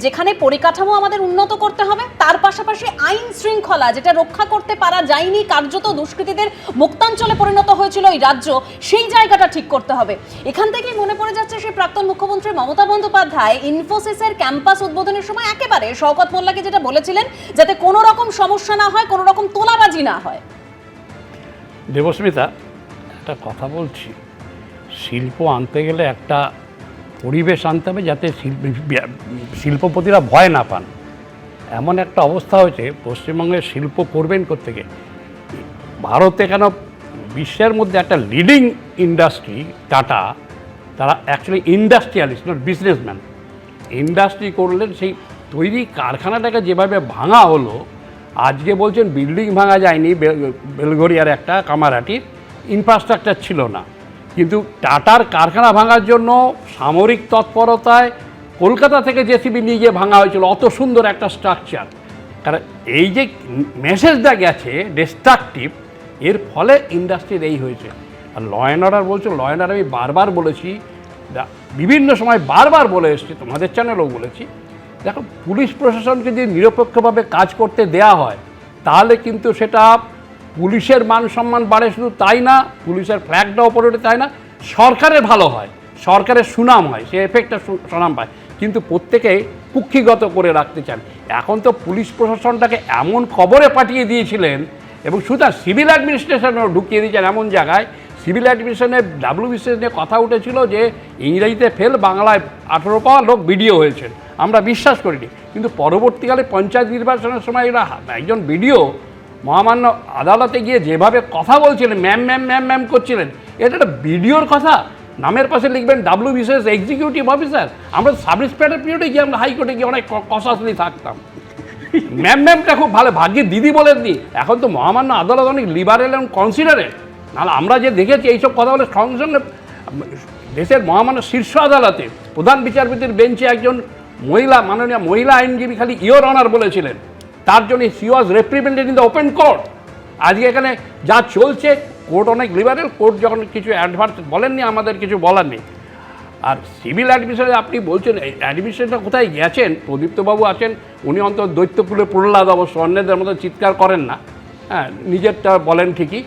যেখানে পরিকাঠামো আমাদের উন্নত করতে হবে, তার পাশাপাশি আইন শৃঙ্খলা যেটা রক্ষা করতে পারা যায়নি, কার্যত দুষ্কৃতীদের মুক্তাঞ্চলে পরিণত হয়েছিল এই রাজ্য, সেই জায়গাটা ঠিক করতে হবে। এখান থেকেই মনে পড়ে যাচ্ছে সেই প্রাক্তন মুখ্যমন্ত্রী মমতা বন্দ্যোপাধ্যায় ইনফোসিসের ক্যাম্পাস উদ্বোধনের সময় একেবারে শওকত মোল্লাকে যেটা বলেছিলেন, যাতে কোনো রকম সমস্যা না হয়, কোনো রকম তোলাবাজি না হয়। দেবস্মিতা, একটা কথা বলছি, শিল্প আনতে গেলে একটা পরিবেশ আনতে হবে যাতে শিল্পপতিরা ভয় না পান। এমন একটা অবস্থা হয়েছে পশ্চিমবঙ্গের শিল্প করবেন কোত্থেকে। ভারতে কেন বিশ্বের মধ্যে একটা লিডিং ইন্ডাস্ট্রি টাটা, তারা actually industrialist not businessman. Industry করলেন, সেই তৈরি কারখানাটাকে যেভাবে ভাঙা হলো, আজকে বলছেন বিল্ডিং ভাঙা যায়নি, বেলঘরিয়ার একটা কামারহাটির ইনফ্রাস্ট্রাকচার ছিল না, কিন্তু টাটার কারখানা ভাঙার জন্য সামরিক তৎপরতায় কলকাতা থেকে জেসিবি নিয়ে গিয়ে ভাঙা হয়েছিল, অত সুন্দর একটা স্ট্রাকচার। কারণ এই যে মেসেজটা গেছে ডিস্ট্রাকটিভ, এর ফলে ইন্ডাস্ট্রির এই হয়েছে। আর ল অ্যান্ড অর্ডার বলছো, ল অ্যান্ড অর্ডার আমি বারবার বলেছি, বিভিন্ন সময় বারবার বলে এসেছি, তোমাদের চ্যানেলেও বলেছি, দেখো পুলিশ প্রশাসনকে যদি নিরপেক্ষভাবে কাজ করতে দেয়া হয় তাহলে কিন্তু সেটা পুলিশের মান সম্মান বাড়ে, শুধু তাই না, পুলিশের ফ্ল্যাগটা ওপরে ওঠে তাই না, সরকারের ভালো হয়, সরকারের সুনাম হয়, সে এফেক্টটা সুনাম পায়। কিন্তু প্রত্যেকেই কুক্ষিগত করে রাখতে চান। এখন তো পুলিশ প্রশাসনটাকে এমন খবরে পাঠিয়ে দিয়েছিলেন, এবং সুতরাং সিভিল অ্যাডমিনিস্ট্রেশনও ঢুকিয়ে দিয়েছেন এমন জায়গায়, সিভিল অ্যাডমিনিস্ট্রেশনে WBCS নিয়ে কথা উঠেছিল যে ইংরেজিতে ফেল, বাংলায় 18 পাওয়া লোক বিডিও হয়েছেন, আমরা বিশ্বাস করিনি। কিন্তু পরবর্তীকালে পঞ্চায়েত নির্বাচনের সময় এরা একজন বিডিও মহামান্য আদালতে গিয়ে যেভাবে কথা বলছিলেন, ম্যাম ম্যাম ম্যাম ম্যাম করছিলেন, এটা একটা বিডিওর কথা, নামের পাশে লিখবেন WBCS এক্সিকিউটিভ অফিসার। আমরা সাব ইন্সপেক্টর পিরিয়ডে গিয়ে আমরা হাইকোর্টে গিয়ে অনেক কসাসলি থাকতাম, ম্যাম ম্যামটা খুব ভালো, ভাগ্যে দিদি বলেননি। এখন তো মহামান্য আদালত অনেক লিবারেল এবং কনসিডারেট, নাহলে আমরা যে দেখেছি এইসব কথা বলে সঙ্গে সঙ্গে দেশের মহামান্য শীর্ষ আদালতে প্রধান বিচারপতির বেঞ্চে একজন মহিলা, মাননীয় মহিলা আইনজীবী খালি ইয়োর অনার বলেছিলেন, তার জন্য she was represented in the open court. আজকে এখানে যা চলছে, কোর্ট অনেক লিবারেল, কোর্ট যখন কিছু অ্যাডভান্স বলেননি, আমাদের কিছু বলার নেই। আর সিভিল অ্যাডমিনিস্ট্রেশনে আপনি বলছেন অ্যাডমিনিস্ট্রেশনটা কোথায় গেছেন, প্রদীপ্তবাবু আছেন, উনি অন্তত দৈত্যকুলে প্রহ্লাদ অবশ্য, অন্যদের মতো চিৎকার করেন না, হ্যাঁ নিজেরটা বলেন ঠিকই।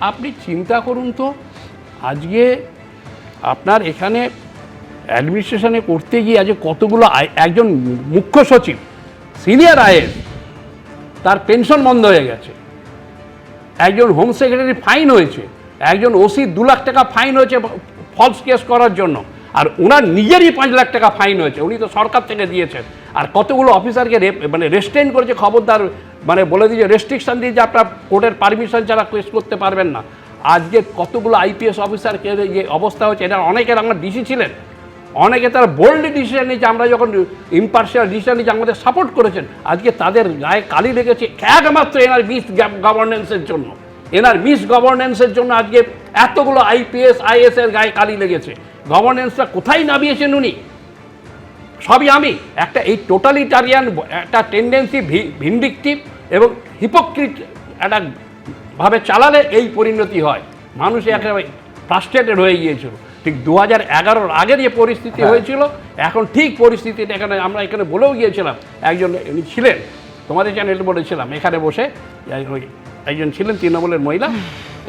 আপনি চিন্তা করুন তো, আজকে আপনার এখানে অ্যাডমিনিস্ট্রেশনে করতে গিয়ে আজকে কতগুলো, একজন মুখ্য সচিব সিনিয়র IAS তার পেনশন বন্ধ হয়ে গেছে, একজন হোম সেক্রেটারি ফাইন হয়েছে, একজন OC 2 লাখ টাকা ফাইন হয়েছে ফলস কেস করার জন্য, আর ওনার নিজেরই 5 লাখ টাকা ফাইন হয়েছে, উনি তো সরকার থেকে দিয়েছেন। আর কতগুলো অফিসারকে মানে রেস্ট্রেন করেছে, খবরদার, মানে বলে দিয়েছে, রেস্ট্রিকশন দিয়েছে, আপনার কোর্টের পারমিশন ছাড়া কেস করতে পারবেন না। আজকে কতগুলো IPS অফিসারকে যে অবস্থা হচ্ছে, এটা অনেকের আমরা ডিসি ছিলেন, অনেকে তারা বোল্ডলি ডিসিশন নিয়েছে, আমরা যখন ইম্পার্শিয়াল ডিসিশন নিয়েছি আমাদের সাপোর্ট করেছেন, আজকে তাদের গায়ে কালি লেগেছে একমাত্র এনার মিস গভর্নেন্সের জন্য। এনার মিস গভর্নেন্সের জন্য আজকে এতগুলো IPS IAS এর গায়ে কালি লেগেছে। গভর্নেন্সটা কোথায় নামিয়েছেন উনি? সবই আমি একটা এই টোটালিটারিয়ান একটা টেন্ডেন্সি, ভিন্ডিকটিভ এবং হিপোক্রিট একটা ভাবে চালালে এই পরিণতি হয়। মানুষ একেবারে ফ্রাস্ট্রেটেড হয়ে গিয়েছিল। ঠিক 2011-র আগে যে পরিস্থিতি হয়েছিল, এখন ঠিক পরিস্থিতিটা এখানে আমরা এখানে বলেও গিয়েছিলাম, একজন উনি ছিলেন, তোমাদের চ্যানেলে বলেছিলাম, এখানে বসে একজন ছিলেন তৃণমূলের মহিলা,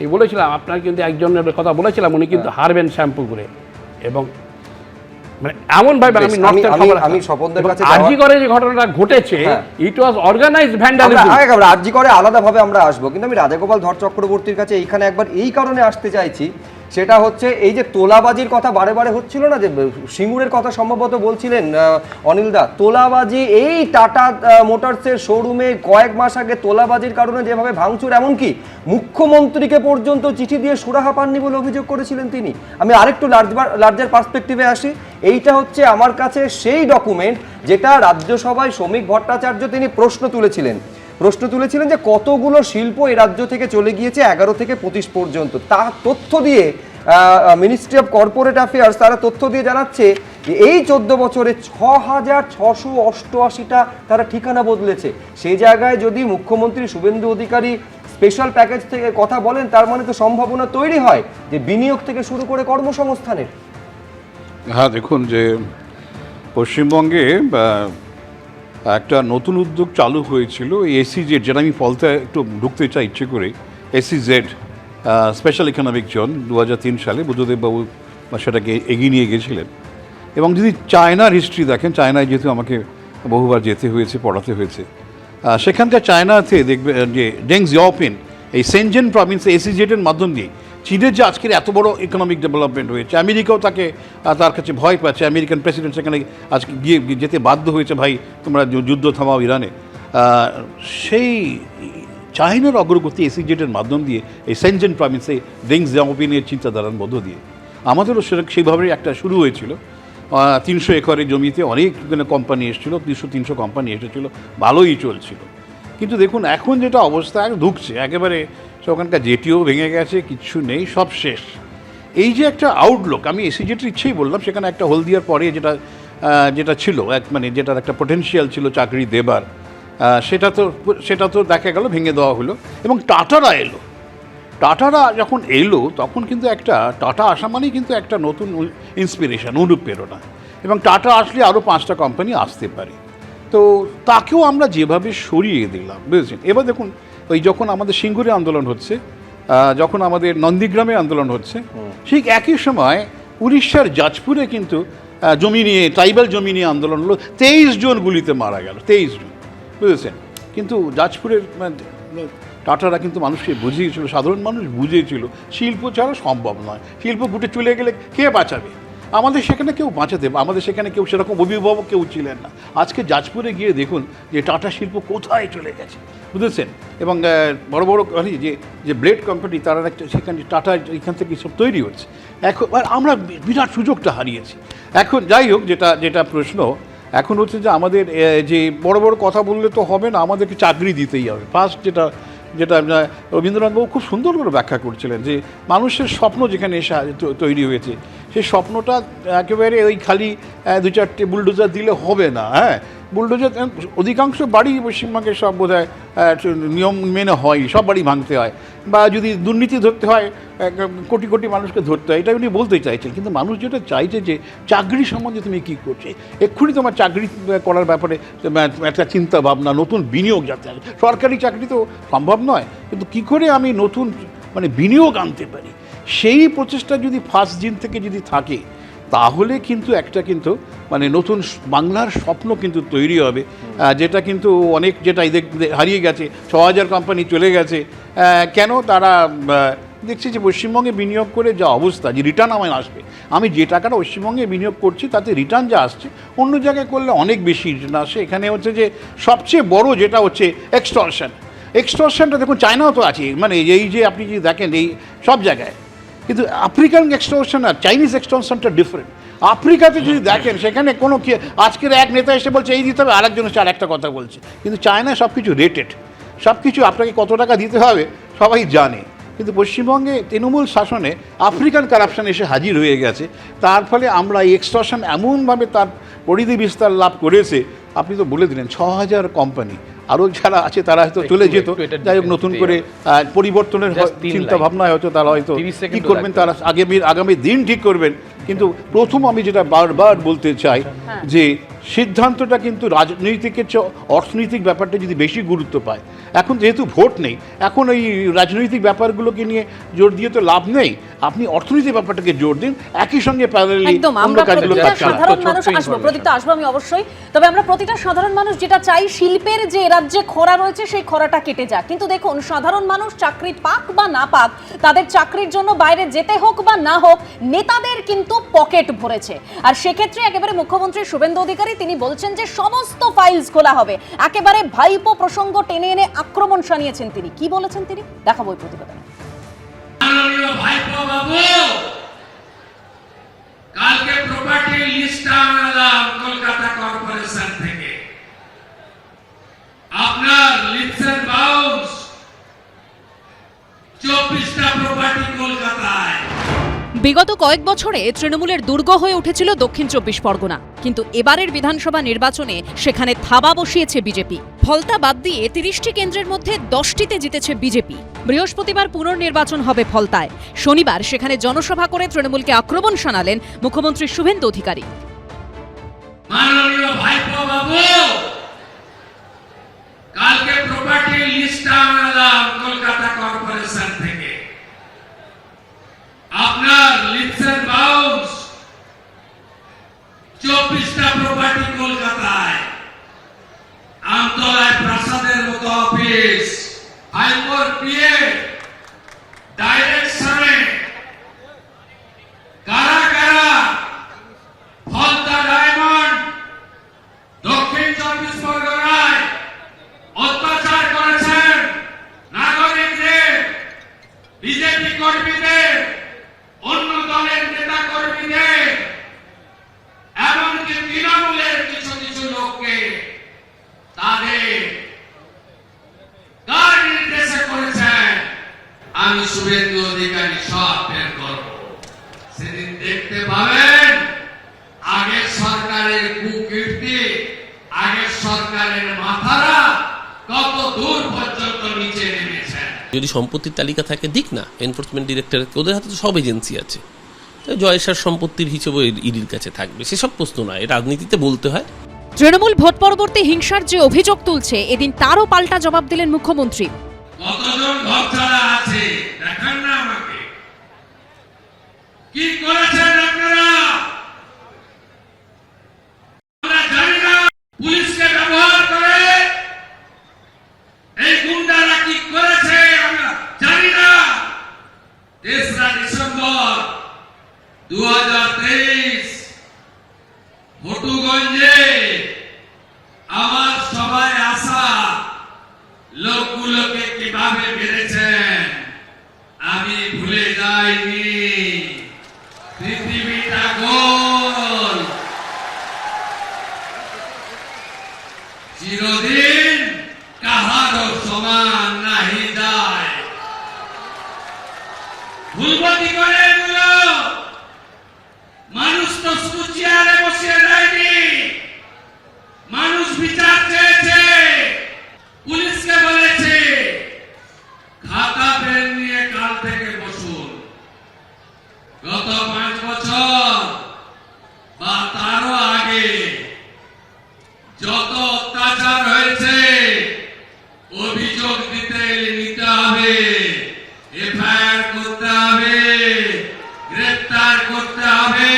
এই বলেছিলাম আপনার কিন্তু একজনের কথা বলেছিলাম, উনি কিন্তু হারবেন শ্যাম্পু করে, এবং মানে এমন ভাবে আমি স্বপনদের কাছে আরজি করে যে ঘটনাটা ঘটেছে, ইট ওয়াজ অর্গানাইজড ভ্যান্ডালিজম। আরজি করে আলাদাভাবে আমরা আসবো, কিন্তু আমি রাজাগোপাল ধর চক্রবর্তীর কাছে এইখানে একবার এই কারণে আসতে চাইছি, সেটা হচ্ছে এই যে তোলাবাজির কথা বারে বারে হচ্ছিল না, যে সিঙ্গুরের কথা সম্ভবত বলছিলেন অনিলদা, তোলাবাজি এই টাটা মোটরসের শোরুমে কয়েক মাস আগে তোলাবাজির কারণে যেভাবে ভাঙচুর, এমনকি মুখ্যমন্ত্রীকে পর্যন্ত চিঠি দিয়ে সুরাহা পাননি বলে অভিযোগ করেছিলেন তিনি। আমি আরেকটু লার্জার পার্সপেক্টিভে আসি, এইটা হচ্ছে আমার কাছে সেই ডকুমেন্ট যেটা রাজ্যসভায় শ্রমিক ভট্টাচার্য তিনি প্রশ্ন তুলেছিলেন। প্রশ্ন তুলেছিলেন যে কতগুলো শিল্প এই রাজ্য থেকে চলে গিয়েছে 11 থেকে 25 পর্যন্ত, তা তথ্য দিয়ে মিনিস্ট্রি অফ কর্পোরেট অ্যাফেয়ার্স তারা তথ্য দিয়ে জানাচ্ছে যে এই 14 বছরে 6,688টা তারা ঠিকানা বদলেছে। সেই জায়গায় যদি মুখ্যমন্ত্রী শুভেন্দু অধিকারী স্পেশাল প্যাকেজ থেকে কথা বলেন, তার মানে তো সম্ভাবনা তৈরি হয় যে বিনিয়োগ থেকে শুরু করে কর্মসংস্থানের। হ্যাঁ, দেখুন যে পশ্চিমবঙ্গে একটা নতুন উদ্যোগ চালু হয়েছিল SEZ, যেটা আমি ফলতে একটু ঢুকতে চাই ইচ্ছে করে। SEZ স্পেশাল ইকোনমিক জোন 2003 সালে বুদ্ধদেববাবু সেটাকে এগিয়ে নিয়ে গেছিলেন। এবং যদি চায়নার হিস্ট্রি দেখেন, চায়নায় যেহেতু আমাকে বহুবার যেতে হয়েছে, পড়াতে হয়েছে, সেখানকার চায়নাতে দেখবে যে ডেং জিয়াওপিং এই সেনজেন প্রভিন্সে SEZ-এর মাধ্যম দিয়ে চীনের যে আজকের এত বড় ইকোনমিক ডেভেলপমেন্ট হয়েছে, আমেরিকাও তার কাছে ভয় পাচ্ছে। আমেরিকান প্রেসিডেন্ট সেখানে আজকে গিয়ে যেতে বাধ্য হয়েছে, ভাই তোমরা যুদ্ধ থামাও ইরানে। সেই চায়নার অগ্রগতি SEZ-এর মাধ্যম দিয়ে এই সেনজেন প্রভিন্সে ডেং জিয়াওপিংয়ের চিন্তাধারার মধ্য দিয়ে আমাদেরও সেইভাবে একটা শুরু হয়েছিল। 300 একরের জমিতে অনেক কোম্পানি এসেছিলো, 200-300 কোম্পানি এসেছিল, ভালোই চলছিল। কিন্তু দেখুন এখন যেটা অবস্থা ঢুকছে একেবারে, ওখানকার জেটিও ভেঙে গেছে, কিচ্ছু নেই, সব শেষ। এই যে একটা আউটলুক, আমি SEZ-এর ইচ্ছেই বললাম, সেখানে একটা হলদিয়ার পরে যেটা ছিল মানে যেটার একটা পটেনশিয়াল ছিল চাকরি দেবার, সেটা তো দেখা গেল ভেঙে দেওয়া হলো। এবং টাটারা এলো। টাটারা যখন এলো তখন কিন্তু একটা টাটা আসা মানেই কিন্তু একটা নতুন ইন্সপিরেশন, অনুপ্রেরণা। এবং টাটা আসলে আরও 5টা কোম্পানি আসতে পারে। তো তাকেও আমরা যেভাবে সরিয়ে দিলাম, বুঝেছেন। এবার দেখুন ওই যখন আমাদের সিঙ্গুরে আন্দোলন হচ্ছে, যখন আমাদের নন্দীগ্রামে আন্দোলন হচ্ছে, ঠিক একই সময় উড়িষ্যার জাজপুরে কিন্তু জমি নিয়ে, ট্রাইবাল জমি নিয়ে আন্দোলন হলো। 23 জন গুলিতে মারা গেল, 23 জন, বুঝেছেন। কিন্তু জাজপুরের টাটারা কিন্তু মানুষকে বুঝিয়েছিল, সাধারণ মানুষ বুঝিয়েছিল শিল্প ছাড়া সম্ভব নয়, শিল্প গুটে চলে গেলে কে বাঁচাবে। আমাদের সেখানে কেউ বাঁচাতে, আমাদের সেখানে কেউ সেরকম অভিভাবক কেউ ছিলেন না। আজকে জাজপুরে গিয়ে দেখুন যে টাটা শিল্প কোথায় চলে গেছে, বুঝেছেন। এবং বড় বড় যে ব্লেড কোম্পানি, তারা একটা সেখানে টাটা এখান থেকে সব তৈরি হচ্ছে। এখন আমরা বিরাট সুযোগটা হারিয়েছি। এখন যাই হোক, যেটা প্রশ্ন এখন হচ্ছে যে আমাদের যে বড় বড় কথা বললে তো হবে না, আমাদেরকে চাকরি দিতেই হবে। ফার্স্ট যেটা রবীন্দ্রনাথবাবু খুব সুন্দর করে ব্যাখ্যা করছিলেন যে মানুষের স্বপ্ন যেখানে এসে তৈরি হয়েছে, সেই স্বপ্নটা একেবারে ওই খালি 2-4টে বুলডোজার দিলে হবে না। হ্যাঁ, বুলডোজার অধিকাংশ বাড়ি পশ্চিমবঙ্গের সব বোধহয় নিয়ম মেনে হয়, সব বাড়ি ভাঙতে হয়, বা যদি দুর্নীতি ধরতে হয় কোটি কোটি মানুষকে ধরতে হয়, এটা উনি বলতে চাইছেন। কিন্তু মানুষ যেটা চাইছে যে চাকরি সম্বন্ধে তুমি কী করছে, এক্ষুনি তোমার চাকরি করার ব্যাপারে একটা চিন্তা ভাবনা, নতুন বিনিয়োগ যাতে আসে। সরকারি চাকরি তো সম্ভব নয়, কিন্তু কী করে আমি নতুন মানে বিনিয়োগ আনতে পারি, সেই প্রচেষ্টা যদি ফার্স্ট দিন থেকে যদি থাকে, তাহলে কিন্তু একটা মানে নতুন বাংলার স্বপ্ন কিন্তু তৈরি হবে। যেটা কিন্তু অনেক যেটা হারিয়ে গেছে, 6000 কোম্পানি চলে গেছে। কেন তারা দেখছি যে পশ্চিমবঙ্গে বিনিয়োগ করে যা অবস্থা, যে রিটার্ন আমায় আসবে, আমি যে টাকাটা পশ্চিমবঙ্গে বিনিয়োগ করছি তাতে রিটার্ন যা আসছে অন্য জায়গায় করলে অনেক বেশি রিটার্ন আসে। এখানে হচ্ছে যে সবচেয়ে বড় যেটা হচ্ছে এক্সটর্শনটা দেখুন চায়নাও তো আছে, মানে এই যে আপনি যদি দেখেন এই সব জায়গায়, কিন্তু আফ্রিকান এক্সটর্শন আর চাইনিজ এক্সটর্শনটা ডিফারেন্ট। আফ্রিকাতে যদি দেখেন সেখানে কোনো কি আজকের এক নেতা এসে বলছে এই দিতে হবে, আরেকজন হচ্ছে আরেকটা কথা বলছে। কিন্তু চায়নায় সব কিছু রেটেড, সব কিছু আপনাকে কত টাকা দিতে হবে সবাই জানে। কিন্তু পশ্চিমবঙ্গে তৃণমূল শাসনে আফ্রিকান কারাপশন এসে হাজির হয়ে গেছে। তার ফলে আমরা এই এক্সটর্শন এমনভাবে তার পরিধি বিস্তার লাভ করেছে, আপনি তো বলে দিলেন 6000 কোম্পানি, আরও যারা আছে তারা হয়তো চলে যেত। যাই হোক, নতুন করে পরিবর্তনের চিন্তা ভাবনায় হয়তো তারা হয়তো কী করবেন, তারা আগামী দিন ঠিক করবেন। কিন্তু প্রথম আমি যেটা বারবার বলতে চাই যে সিদ্ধান্তটা কিন্তু রাজনৈতিকের চেয়ে অর্থনৈতিক ব্যাপারটা যদি বেশি গুরুত্ব পায়। এখন যেহেতু ভোট নেই, এখন ওই রাজনৈতিক ব্যাপারগুলোকে নিয়ে জোর দিয়ে তো লাভ নেই। আপনি অর্থনৈতিক ব্যাপারটাকে জোর দিন, একই সঙ্গে প্যারালালি অন্য কাজগুলো সাধারণ মানুষ আসবো, প্রদীপ্ত আসবো আমি অবশ্যই। তবে আমরা প্রতিটা সাধারণ মানুষ যেটা চাই, শিল্পের যে রাজ্যে খরা রয়েছে সেই খরাটা কেটে যাক। কিন্তু দেখুন, সাধারণ মানুষ চাকরি পাক বা না পাক, তাদের চাকরির জন্য বাইরে যেতে হোক বা না হোক, নেতাদের কিন্তু পকেট ভরেছে। আর সেক্ষেত্রে একেবারে মুখ্যমন্ত্রী শুভেন্দু অধিকারী তিনি বলছেন যে সমস্ত ফাইলস খোলা হবে। একেবারে ভাইপো প্রসঙ্গ টেনে এনে আক্রমণ শানিয়েছেন তিনি। কি বলেছেন তিনি, দেখাবো এই প্রতিবেদন। ভাইপো বাবু, কালকে প্রপার্টি লিস্ট আনলাম কলকাতা কর্পোরেশন থেকে। আপনার লিপসের বিগত কয়েক বছরে তৃণমূলের দুর্গ হয়ে উঠেছিল দক্ষিণ 24 পরগনা, কিন্তু এবারের বিধানসভা নির্বাচনে সেখানে থাবা বসিয়েছে বিজেপি। ফলতা বাদ দিয়ে 30টি কেন্দ্রের মধ্যে 10টিতে জিতেছে বিজেপি। বৃহস্পতিবার পুনর্নির্বাচন হবে ফলতায়। শনিবার সেখানে জনসভা করে তৃণমূলকে আক্রমণ শানালেন মুখ্যমন্ত্রী শুভেন্দু অধিকারী। মাননীয় ভাইপো বাবু, কালকে প্রপার্টি লিস্ট আনলাম কলকাতা কর্পোরেশন থেকে। আপনার লিপস এন্ড বাউন্স 24টা প্রপার্টি কলকাতায়, আমতলায় প্রাসাদের মতো অফিস, হাইকোর পিএ ডাইরেকশনে কারা কারা ফলতা ডায়মন্ড দক্ষিণ 24 পরগনায় অত্যাচার করেছেন নাগরিকদের, বিজেপি কর্মীদের, অন্য দলের নেতা কর্মীদের, এমনকি তৃণমূলের কিছু কিছু লোককে তাদের কার নির্দেশে করেছেন, আমি শুভেন্দু অধিকারী সব বের করব। সেদিন দেখতে পাবেন আগের সরকারের কুকীর্তি, আগের সরকারের মাথারা কত দূর পর্যন্ত নিচে নেমেছে। যদি সম্পত্তির তালিকা থাকে দিক না, এনফোর্সমেন্ট ডিরেক্টর, ওদের হাতে তো সব এজেন্সি আছে, জয়েশার সম্পত্তির হিসেবে ইডির কাছে থাকবে, সেসব প্রশ্ন নয়, রাজনীতিতে বলতে হয়। তৃণমূল ভোট পরবর্তী হিংসার যে অভিযোগ তুলছে, এদিন তারও পাল্টা জবাব দিলেন মুখ্যমন্ত্রী। কতজন ঘর ছাড়া আছে দেখান না আমাকে, কি করেছেন আপনারা? আমরা জানি না পুলিশকে ব্যবহার করে এই গুন্ডারা কি করেছে, আমরা জানি না। 3রা ডিসেম্বর 2023 বটুগঞ্জে আমার সবাই আসা লোকগুলোকে কিভাবে মেরেছেন আমি ভুলে যাইনি। পৃথিবীটা গোল, চিরদিন কাহারও সমান নাহি যায়। ভুলবো কি করে এগুলো? মানুষ তো শুধু চেয়ারে বসে যায়নি, মানুষ বিচার চেয়েছে। পুলিশকে বলেছে খাতা পেন নিয়ে কাল থেকে বসুন। গত 5 বছর বা তারও আগে যত অত্যাচার হয়েছে অভিযোগ নিতে হবে, এফআইআর করতে হবে, গ্রেফতার করতে হবে,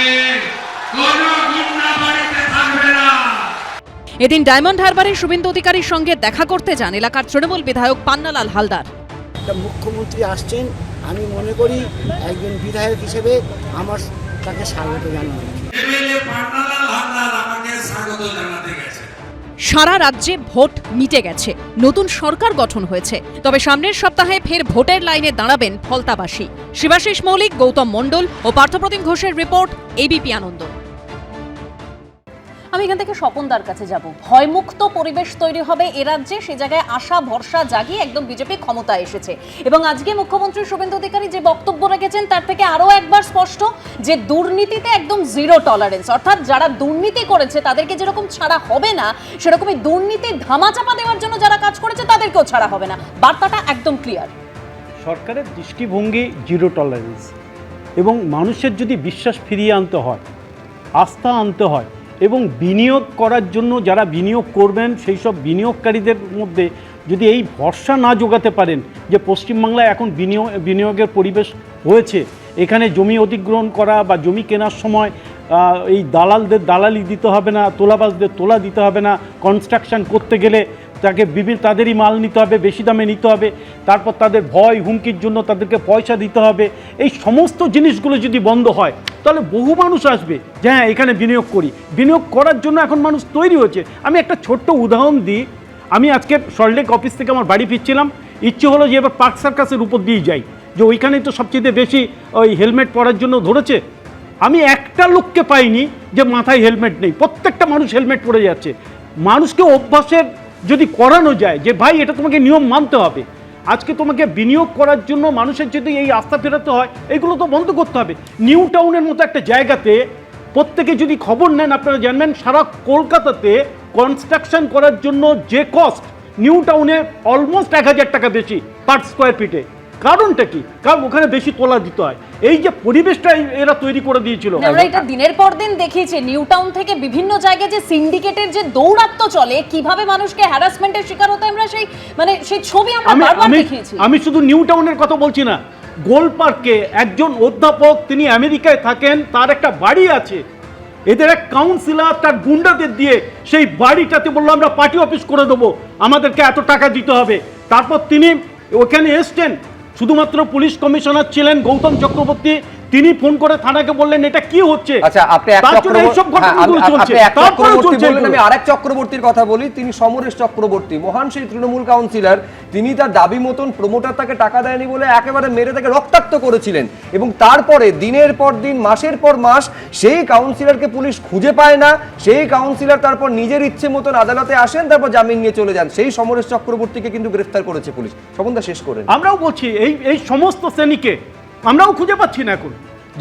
কোন গুন্ডা বাড়িতে থাকবে না। এদিন ডায়মন্ড হারবারে শুভেন্দু অধিকারীর সঙ্গে দেখা করতে যান এলাকার তৃণমূল বিধায়ক পান্নালাল হালদার। মুখ্যমন্ত্রী আসছেন, আমি মনে করি একজন বিধায়ক হিসেবে আমার তাকে স্বাগত জানাই। এমএলএ পান্নালাল হালদার আমাকে স্বাগত জানাতে গেছে। সারা রাজ্যে ভোট মিটে গেছে, নতুন সরকার গঠন হয়েছে, তবে সামনের সপ্তাহে ফের ভোটের লাইনে দাঁড়াবেন ফলতাবাসী। শিবাশিস মৌলিক, গৌতম মণ্ডল ও পার্থপ্রতিম ঘোষের রিপোর্ট, এবিপি আনন্দ। আমি এখান থেকে স্বপনদার কাছে যাব। ভয়মুক্ত পরিবেশ তৈরি হবে এ রাজ্যে, সে জায়গায় আশা ভরসা জাগিয়ে একদম বিজেপি ক্ষমতায় এসেছে। এবং আজকে মুখ্যমন্ত্রী শুভেন্দু অধিকারী যে বক্তব্য রেখেছেন তার থেকে আরও একবার স্পষ্ট যে দুর্নীতিতে একদম 0 টলারেন্স, অর্থাৎ যারা দুর্নীতি করেছে তাদেরকে যেরকম ছাড়া হবে না, সেরকমই দুর্নীতির ধামাচাপা দেওয়ার জন্য যারা কাজ করেছে তাদেরকেও ছাড়া হবে না। বার্তাটা একদম ক্লিয়ার। সরকারের দৃষ্টিভঙ্গি 0 টলারেন্স, এবং মানুষের যদি বিশ্বাস ফিরিয়ে আনতে হয়, আস্থা আনতে হয়, এবং বিনিয়োগ করার জন্য যারা বিনিয়োগ করবেন সেই সব বিনিয়োগকারীদের মধ্যে যদি এই ভরসা না জোগাতে পারেন যে পশ্চিমবাংলায় এখন বিনিয়োগের পরিবেশ হয়েছে, এখানে জমি অধিগ্রহণ করা বা জমি কেনার সময় এই দালালদের দালালি দিতে হবে না, তোলাবাজদের তোলা দিতে হবে না, কনস্ট্রাকশন করতে গেলে তাকে তাদেরই মাল নিতে হবে, বেশি দামে নিতে হবে, তারপর তাদের ভয় হুমকির জন্য তাদেরকে পয়সা দিতে হবে, এই সমস্ত জিনিসগুলো যদি বন্ধ হয় তাহলে বহু মানুষ আসবে যে হ্যাঁ এখানে বিনিয়োগ করি। বিনিয়োগ করার জন্য এখন মানুষ তৈরি হচ্ছে। আমি একটা ছোট্ট উদাহরণ দিই। আমি আজকে সল্টলেক অফিস থেকে আমার বাড়ি ফিরছিলাম, ইচ্ছে হলো যে এবার পার্ক সার্কাসের উপর দিয়ে যাই, যে ওইখানেই তো সবচেয়ে বেশি ওই হেলমেট পরার জন্য ধরেছে। আমি একটা লোককে পাইনি যে মাথায় হেলমেট নেই, প্রত্যেকটা মানুষ হেলমেট পরে যাচ্ছে। মানুষকে অভ্যাসের যদি করানো যায় যে ভাই এটা তোমাকে নিয়ম মানতে হবে, আজকে তোমাকে বিনিয়োগ করার জন্য মানুষের যদি এই আস্থা ফেরাতে হয়, এইগুলো তো বন্ধ করতে হবে। নিউ টাউনের মতো একটা জায়গাতে প্রত্যেকে যদি খবর নেন, আপনারা জানবেন সারা কলকাতাতে কনস্ট্রাকশন করার জন্য যে কস্ট, নিউ টাউনে অলমোস্ট 1000 টাকা বেশি পার স্কোয়ার ফিটে। কারণটা কি? কারণ ওখানে বেশি তোলা দিতে হয়। এই যে পরিবেশটা এরা তৈরি করে দিয়েছিল, আমরা এটা দিনের পর দিন দেখিয়েছি। নিউ টাউন থেকে বিভিন্ন জায়গায় যে সিন্ডিকেটের যে দৌরাত্ম্য চলে, কিভাবে মানুষকে হ্যারাসমেন্টের শিকার হতে, আমরা সেই ছবি আমরা বারবার দেখিয়েছি। আমি শুধু নিউ টাউনের কথা বলছি না, গোল পার্কে একজন অধ্যাপক, তিনি আমেরিকায় থাকেন, তার একটা বাড়ি আছে। এদের এক কাউন্সিলর তার গুন্ডাদের দিয়ে সেই বাড়িটাতে বললো আমরা পার্টি অফিস করে দেবো, আমাদেরকে এত টাকা দিতে হবে। তারপর তিনি ওখানে এসছেন, শুধুমাত্র পুলিশ কমিশনার ছিলেন গৌতম চক্রবর্তী, তিনি ফোন করে থানাকে বললেন এটা কি হচ্ছে। আচ্ছা, আপনি এক আমি আরেক চক্রবর্তীর কথা বলি, তিনি সমরেশ চক্রবর্তী, মহান সেই তৃণমূল কাউন্সিলর। তিনি তার দাবি মতন প্রমোটার তাকে টাকা দেয়নি বলে একেবারে মেরে তাকে রক্তাক্ত করেছিলেন, এবং তারপরে দিনের পর দিন, মাসের পর মাস সেই কাউন্সিলরকে পুলিশ খুঁজে পায় না। সেই কাউন্সিলর তারপর নিজের ইচ্ছে মতন আদালতে আসেন, তারপর জামিন নিয়ে চলে যান। সেই সমরেশ চক্রবর্তীকে কিন্তু গ্রেফতার করেছে পুলিশ। সম্বন্ধে শেষ করেন। আমরাও বলছি এই সমস্ত শ্রেণীকে আমরাও খুঁজে পাচ্ছি না এখন।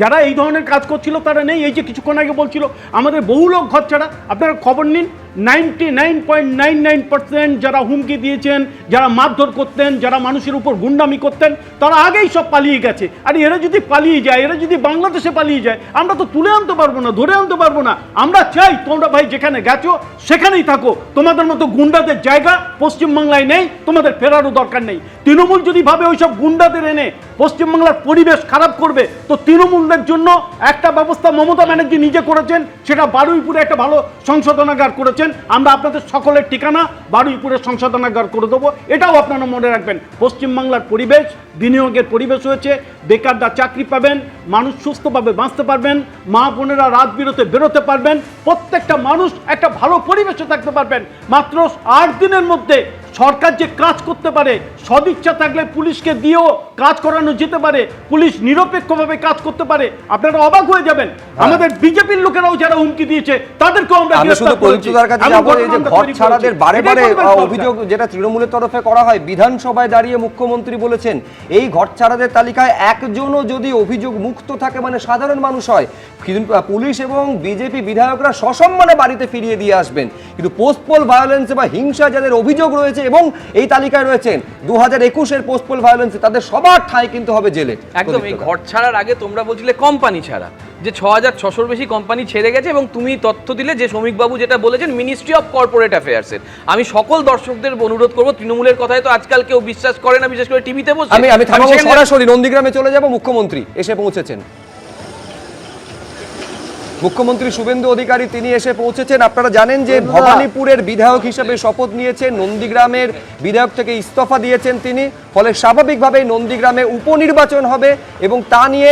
যারা এই ধরনের কাজ করছিল তারা নেই। এই যে কিছুক্ষণ আগে বলছিল আমাদের বহু লোক ঘর ছাড়া, আপনারা খবর নিন, 99.99% যারা হুমকি দিয়েছেন, যারা মারধর করতেন, যারা মানুষের উপর গুন্ডামি করতেন, তারা আগেই সব পালিয়ে গেছে। আর এরা যদি পালিয়ে যায়, এরা যদি বাংলাদেশে পালিয়ে যায়, আমরা তো তুলে আনতে পারবো না, ধরে আনতে পারবো না। আমরা চাই তোমরা ভাই যেখানে গেছো সেখানেই থাকো, তোমাদের মতো গুন্ডাদের জায়গা পশ্চিমবাংলায় নেই, তোমাদের ফেরারও দরকার নেই। তৃণমূল যদি ভাবে ওইসব গুন্ডাদের এনে পশ্চিমবাংলার পরিবেশ খারাপ করবে, তো তৃণমূলদের জন্য একটা ব্যবস্থা মমতা ব্যানার্জি নিজে করেছেন, সেটা বারুইপুরে একটা ভালো সংশোধনাগার করেছেন। আমরা আপনাদের সকলের ঠিকানা বারুইপুরের সংশোধনাগার করে দেবো, এটাও আপনারা মনে রাখবেন। পশ্চিমবাংলার পরিবেশ বিনিয়োগের পরিবেশ হয়েছে, বেকাররা চাকরি পাবেন, মানুষ সুস্থভাবে বাঁচতে পারবেন, মা বোনেরা রাত বিরতে বেরোতে পারবেন, প্রত্যেকটা মানুষ একটা ভালো পরিবেশে থাকতে পারবেন। মাত্র 8 দিনের মধ্যে সরকার যে কাজ করতে পারে, সদিচ্ছা থাকলে পুলিশকে দিয়েও কাজ করানো যেতে পারে, পুলিশ নিরপেক্ষভাবে কাজ করতে পারে, আপনারা অবাক হয়ে যাবেন। আমাদের বিজেপির লোকেরাও যারা হুমকি দিয়েছে তাদেরকেও আমরা গ্রেফতার করেছি। ঘরছাড়াদের বারে বারে অভিযোগ যেটা তৃণমূলের তরফে করা হয়, বিধানসভায় দাঁড়িয়ে মুখ্যমন্ত্রী বলেছেন এই ঘরছাড়াদের তালিকায় একজনও যদি অভিযোগ মুক্ত থাকে, মানে সাধারণ মানুষ হয়, কিন্তু পুলিশ এবং বিজেপি বিধায়করা সসম্মানে বাড়িতে ফিরিয়ে দিয়ে আসবেন। কিন্তু পোস্টপোল ভায়োলেন্স বা হিংসা যাদের অভিযোগ রয়েছে এবং এই তালিকায় রয়েছেন 2021-এর পোস্টপোল ভায়োলেন্সে, তাদের সবার ঠাঁই কিন্তু হবে জেলে। একদম। এই ঘর ছাড়ার আগে তোমরা বলছিলে কোম্পানি ছাড়া, যে 6600-র বেশি কোম্পানি ছেড়ে গেছে, এবং তুমি তথ্য দিলে যে শ্রমিকবাবু যেটা বলেছেন মিনিস্ট্রি অফ কর্পোরেট অ্যাফেয়ার্সের। আমি সকল দর্শকদের অনুরোধ করবো, তৃণমূলের কথায় তো আজকাল কেউ বিশ্বাস করে না, বিশেষ করে টিভিতে বসে। আমি সরাসরি নন্দীগ্রামে চলে যাব। মুখ্যমন্ত্রী এসে পৌঁছেছেন, মুখ্যমন্ত্রী শুভেন্দু অধিকারী তিনি এসে পৌঁছেছেন। আপনারা জানেন যে ভবানীপুরের বিধায়ক হিসেবে শপথ নিয়েছেন, নন্দীগ্রামের বিধায়ক থেকে ইস্তফা দিয়েছেন তিনি। ফলে স্বাভাবিকভাবেই নন্দীগ্রামে উপনির্বাচন হবে এবং তা নিয়ে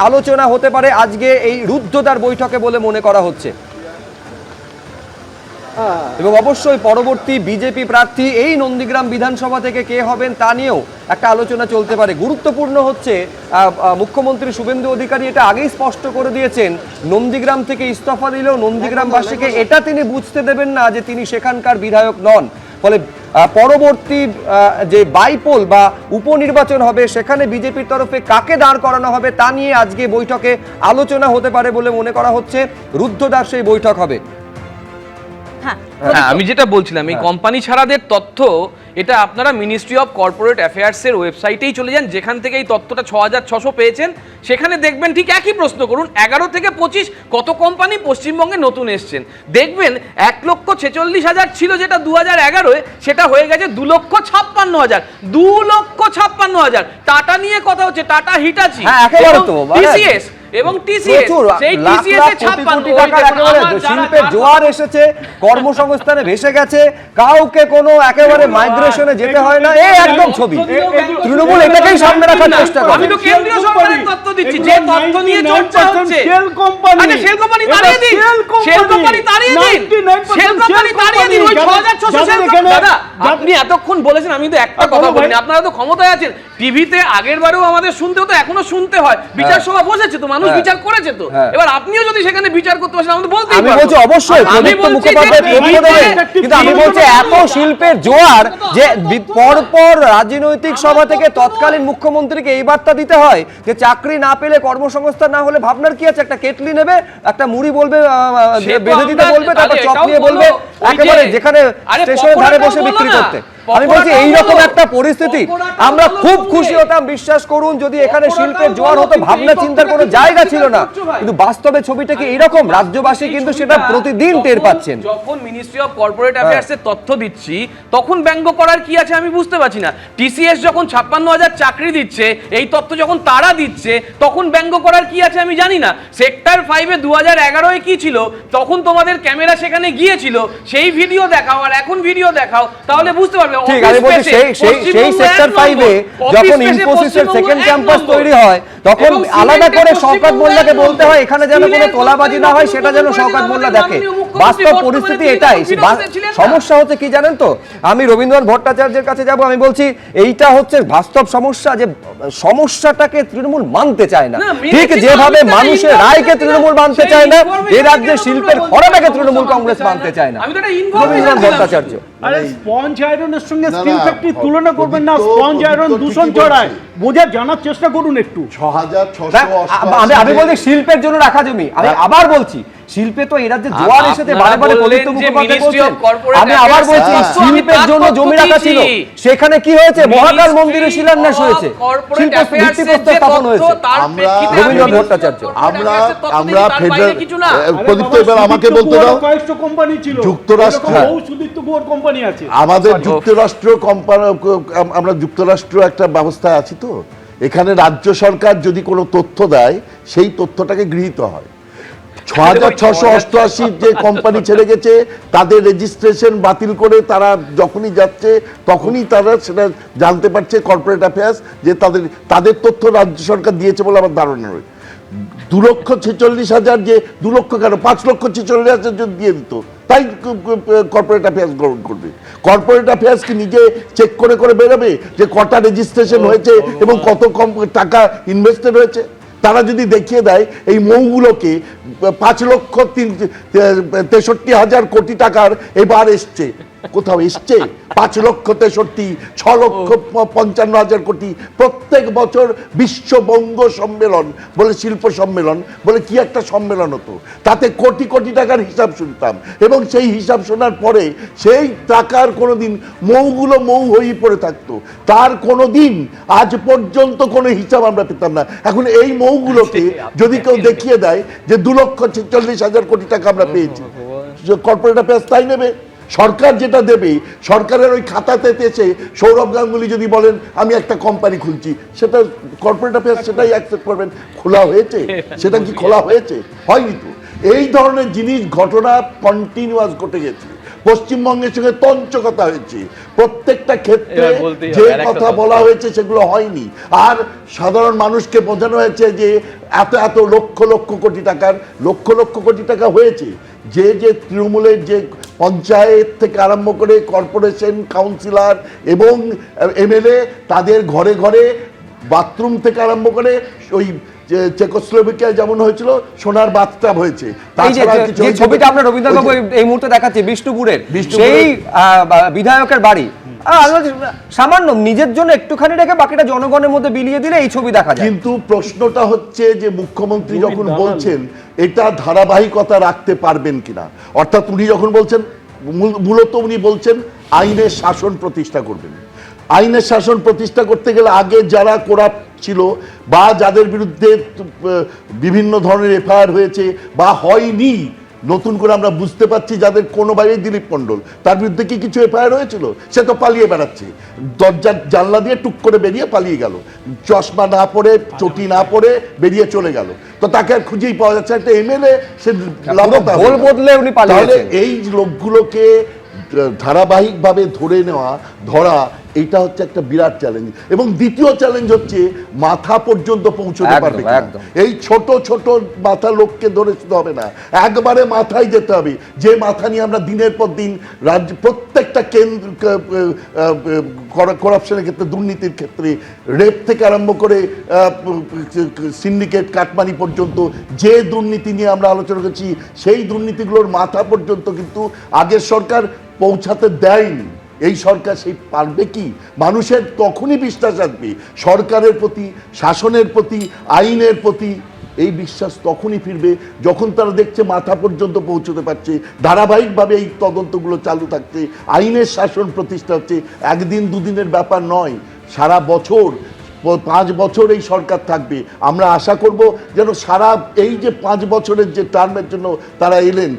আলোচনা হতে পারে আজকে এই রুদ্ধদ্বার বৈঠকে বলে মনে করা হচ্ছে। এবং অবশ্যই পরবর্তী বিজেপি প্রার্থী এই নন্দীগ্রাম বিধানসভা থেকে কে হবেন তা নিয়েও একটা আলোচনা চলতে পারে। গুরুত্বপূর্ণ হচ্ছে মুখ্যমন্ত্রী শুভেন্দু অধিকারী এটা আগেই স্পষ্ট করে দিয়েছেন, নন্দীগ্রাম থেকে ইস্তফা দিলেও নন্দীগ্রামবাসীকে এটা তিনি বুঝতে দেবেন না যে তিনি সেখানকার বিধায়ক নন। ফলে পরবর্তী যে বাইপোল বা উপনির্বাচন হবে সেখানে বিজেপির তরফে কাকে দাঁড় করানো হবে তা নিয়ে আজকে বৈঠকে আলোচনা হতে পারে বলে মনে করা হচ্ছে। রুদ্ধদ্বার সেই বৈঠক হবে। হ্যাঁ, আমি যেটা বলছিলাম, এই কোম্পানি ছাড়াদের তথ্য এটা আপনারা মিনিস্ট্রি অফ কর্পোরেট অ্যাফেয়ার্সের ওয়েবসাইটেই চলে যান, যেখান থেকে এই তথ্যটা 6600 পেয়েছেন। সেখানে দেখবেন, ঠিক একই প্রশ্ন করুন, 11 থেকে 25 কত কোম্পানি পশ্চিমবঙ্গে নতুন এসছেন, দেখবেন 1,46,000 ছিল যেটা 2011-এ, সেটা হয়ে গেছে 2,56,000। 2,56,000। টাটা নিয়ে কথা হচ্ছে, টাটা হিটাচি, টিসিএস এবং টিসিএস, সেই টিসিএস এ 56 শিল্পের জোয়ার এসেছে, কর্মসংস্থানে ভেসে গেছে, কাউকে কোনো একেবারে মাইগ্রেশনে যেতে হয় না। এই একদম ছবি তৃণমূল এটাকেই সামনে রাখার চেষ্টা করে। আমি তো কেন্দ্রীয় সরকারের তথ্য দিচ্ছি, যে তথ্য নিয়ে চর্চা হচ্ছে। শেল কোম্পানি, আচ্ছা শেল কোম্পানি তাড়িয়ে দিন, শেল কোম্পানি তাড়িয়ে দিন, শেল কোম্পানি তাড়িয়ে দিন। ওই 6600 শেল কোম্পানি, দাদা আপনি এতক্ষণ বলেছেন, আমি তো একটা কথা বলিনি। আপনারা তো ক্ষমতায় আছেন, টিভিতে আগের বারেও আমাদের শুনতে হতো, এখনো শুনতে হয়। বিচার সভা বসেছে তো, মানুষ বিচার করেছে তো, এবার আপনিও যদি সেখানে বিচার করতে পারেন আমাদের বলতেই আমি বলছি অবশ্যই প্রদীপ্ত মুখোপাধ্যায় তথ্য দেবেন, কিন্তু আমি বলছি এত শিল্পের জোয়ার যে পরপর রাজনৈতিক সভা থেকে তৎকালীন মুখ্যমন্ত্রীকে এই বার্তা দিতে হয় যে চাকরি না পেলে, কর্মসংস্থান না হলে ভাবনার কি আছে, একটা কেটলি নেবে, একটা মুড়ি বলবে, বেঁধে দিতে বলবে, তারপর চপ নিয়ে বলবে একেবারে যেখানে স্টেশনের ধারে বসে বিক্রি করতে। আমি বলছি এইরকম একটা পরিস্থিতি আমরা খুব খুশি হতাম, বিশ্বাস করুন, যদি এখানে শিল্পের জোয়ার হতো। ভাবনা চিন্তার কোনো জায়গা ছিল না, কিন্তু বাস্তবে ছবিটা কি এইরকম, রাজ্যবাসী কিন্তু সেটা প্রতিদিন টের পাচ্ছেন। যখন মিনিস্ট্রি অফ কর্পোরেট অ্যাফেয়ার্স এর তথ্য দিচ্ছি, তখন ব্যঙ্গ করার কি আছে আমি বুঝতে পারছি না। টিসিএস যখন 56,000 চাকরি দিচ্ছে, এই তথ্য যখন তারা দিচ্ছে, তখন ব্যঙ্গ করার কি আছে আমি জানি না। সেক্টর 5 এ 2011 কি ছিল, তখন তোমাদের ক্যামেরা সেখানে গিয়েছিল, সেই ভিডিও দেখাও আর এখন ভিডিও দেখাও, তাহলে বুঝতে পারবে। ঠিক আছে, বলছি সেই সেক্টর 5 এ যখন ইনফোসিসের সেকেন্ড ক্যাম্পাস তৈরি হয়, তখন আলাদা করে শওকত মোল্লাকে বলতে হয় এখানে যেন কোনো তোলাবাজি না হয়, সেটা যেন শওকত মোল্লা দেখে। বাস্তব পরিস্থিতি এটাই। সমস্যা হচ্ছে কি জানেন তো, আমি রবীন্দ্রনাথ ভট্টাচার্যের কাছে যাব, আমি বলছি এইটা হচ্ছে বাস্তব সমস্যা, যে সমস্যাটাকে তৃণমূল মানতে চায় না। ঠিক যেভাবে মানুষের রায়কে তৃণমূল মানতে চায় না, এ রাজ্যে শিল্পের খরাটাকে তৃণমূল কংগ্রেস মানতে চায় না। রবীন্দ্রনাথ ভট্টাচার্য আরে স্পঞ্জ আয়রনের সঙ্গে স্টিল ফ্যাক্টরি তুলনা করবেন না। স্পঞ্জ আয়রন দূষণ ছড়ায়, বোঝার জানার চেষ্টা করুন একটু। 6,688 আমি বলছি শিল্পের জন্য রাখা জমি। আমি আবার বলছি শিল্পে তো এই রাজ্যে জোয়ার এসেছে, বারে বারে প্রদীপ্ত মুখোপাধ্যায় বলছেন। আমি আবার বলছি শিল্পের জন্য জমি রাখা ছিল, সেখানে কি হয়েছে, মহাকাল মন্দিরে শিলান্যাস হয়েছে, শিল্প ভিত্তিপ্রস্তর স্থাপন হয়েছে। রবীন্দ্রনাথ ভট্টাচার্য আমরা ফেডারেল প্রদীপ্ত, এবার আমাকে বলতে দাও। কয়েকটা কোম্পানি ছিল, যুক্তরাষ্ট্র সুদীপ্ত গুহর কোম্পানি আছে আমাদের, যুক্তরাষ্ট্র কোম্পানি, আমরা যুক্তরাষ্ট্র একটা ব্যবস্থায় আছি তো, এখানে রাজ্য সরকার যদি কোনো তথ্য দেয়, সেই তথ্যটাকে গৃহীত হয়। 6,688 যে কোম্পানি ছেড়ে গেছে, তাদের রেজিস্ট্রেশন বাতিল করে তারা যখনই যাচ্ছে তখনই তারা সেটা জানতে পারছে কর্পোরেট অ্যাফেয়ার্স, যে তাদের তথ্য রাজ্য সরকার দিয়েছে বলে আমার ধারণা রয়েছে। 2,46,000 যে 2 লক্ষ কেন, 5,46,000 যদি দিয়ে দিত, তাই কর্পোরেট অ্যাফেয়ার্স গ্রহণ করবে। কর্পোরেট অ্যাফেয়ার্স কি নিজে চেক করে করে বেরোবে যে কটা রেজিস্ট্রেশন হয়েছে এবং কত কম টাকা ইনভেস্টেড হয়েছে? তারা যদি দেখিয়ে দেয় এই মৌগুলোকে 5,63,000 কোটি টাকার এবার এসছে, কোথাও এসছে 5,63,000, 6,55,000 কোটি প্রত্যেক বছর বিশ্ব বঙ্গ সম্মেলন বলে, শিল্প সম্মেলন বলে কি একটা সম্মেলন হতো, তাতে কোটি কোটি টাকার হিসাব শুনতাম, এবং সেই হিসাব শোনার পরে সেই টাকার কোনোদিন মৌগুলো মৌ হয়ে পড়ে থাকতো, তার কোনোদিন আজ পর্যন্ত কোনো হিসাব আমরা পেতাম না। এখন এই মৌগুলোকে যদি কেউ দেখিয়ে দেয় যে 2,46,000 কোটি টাকা আমরা পেয়েছি, কর্পোরেট অ্যাফেয়ার্স তাই নেবে। সরকার যেটা দেবে, সরকারের ওই খাতাতে এসে সৌরভ গাঙ্গুলি যদি বলেন আমি একটা কোম্পানি খুলছি, সেটা কর্পোরেট অ্যাফেয়ার্স সেটাই অ্যাকসেপ্ট করবেন। খোলা হয়েছে? সেটা কি খোলা হয়েছে? হয়নি তো। এই ধরনের জিনিস, ঘটনা কন্টিনিউয়াস ঘটে গেছে। পশ্চিমবঙ্গের সঙ্গে তঞ্চকতা হয়েছে, প্রত্যেকটা ক্ষেত্রে যে কথা বলা হয়েছে সেগুলো হয়নি। আর সাধারণ মানুষকে বোঝানো হয়েছে যে এত এত লক্ষ লক্ষ কোটি টাকার, লক্ষ লক্ষ কোটি টাকা হয়েছে। যে যে তৃণমূলের যে পঞ্চায়েত থেকে আরম্ভ করে কর্পোরেশন, কাউন্সিলর এবং এমএলএ, তাদের ঘরে ঘরে বাথরুম থেকে আরম্ভ করে ওই চেকোস্লোভাকিয়ায় যেমন হয়েছিল সোনার বাথটাব হয়েছে। যে ছবিটা আমরা রবীন্দ্রবাবু এই মুহূর্তে দেখাচ্ছি বিষ্ণুপুরের সেই বিধায়কের বাড়ি, সামান্য নিজের জন্য একটুখানি রেখে বাকিটা জনগণের মধ্যে বিলিয়ে দিলে এই ছবি দেখা যায়। কিন্তু প্রশ্নটা হচ্ছে যে মুখ্যমন্ত্রী যখন বলছেন এটা ধারাবাহিকতা রাখতে পারবেন কিনা, অর্থাৎ উনি যখন বলছেন, মূলত উনি বলছেন আইনের শাসন প্রতিষ্ঠা করবেন। আইনের শাসন প্রতিষ্ঠা করতে গেলে আগে যারা করাপ্ট ছিল বা যাদের বিরুদ্ধে বিভিন্ন ধরনের এফআইআর হয়েছে বা হয়নি, নতুন করে আমরা বুঝতে পারছি যাদের কোনোভাবে, দিলীপ মণ্ডল, তার বিরুদ্ধে কি কিছু এফআইআর হয়েছিল? সে তো পালিয়ে বেড়াচ্ছে, দরজার জানলা দিয়ে টুক করে বেরিয়ে পালিয়ে গেল, চশমা না পরে, চটি না পরে বেরিয়ে চলে গেল, তো তাকে আর খুঁজেই পাওয়া যাচ্ছে। একটা এমএলএ সে বদলে উনি পালিয়ে, এই লোকগুলোকে ধারাবাহিকভাবে ধরা এইটা হচ্ছে একটা বিরাট চ্যালেঞ্জ। এবং দ্বিতীয় চ্যালেঞ্জ হচ্ছে মাথা পর্যন্ত পৌঁছতে পারবে কিনা। এই ছোট ছোট মাথা লোককে ধরে শুধু হবে না, একবারে মাথায় যেতে হবে, যে মাথা নিয়ে আমরা দিনের পর দিন রাজ্য প্রত্যেকটা কেন্দ্র করাপশনের ক্ষেত্রে, দুর্নীতির ক্ষেত্রে, রেপ থেকে আরম্ভ করে সিন্ডিকেট কাটমানি পর্যন্ত যে দুর্নীতি নিয়ে আমরা আলোচনা করছি, সেই দুর্নীতিগুলোর মাথা পর্যন্ত কিন্তু আগের সরকার পৌঁছাতে দেয়নি। এই সরকার সেই পারবে কি? মানুষের তখনই বিশ্বাস আসবে সরকারের প্রতি, শাসনের প্রতি, আইনের প্রতি। এই বিশ্বাস তখনই ফিরবে যখন তারা দেখছে মাথা পর্যন্ত পৌঁছতে পারছে, ধারাবাহিকভাবে এই তদন্তগুলো চালু থাকছে, আইনের শাসন প্রতিষ্ঠা হচ্ছে। একদিন দুদিনের ব্যাপার নয়, সারা বছর, 5 বছর এই সরকার থাকবে। আমরা আশা করব যেন সারা এই যে 5 বছরের যে টার্মের জন্য তারা এলেন,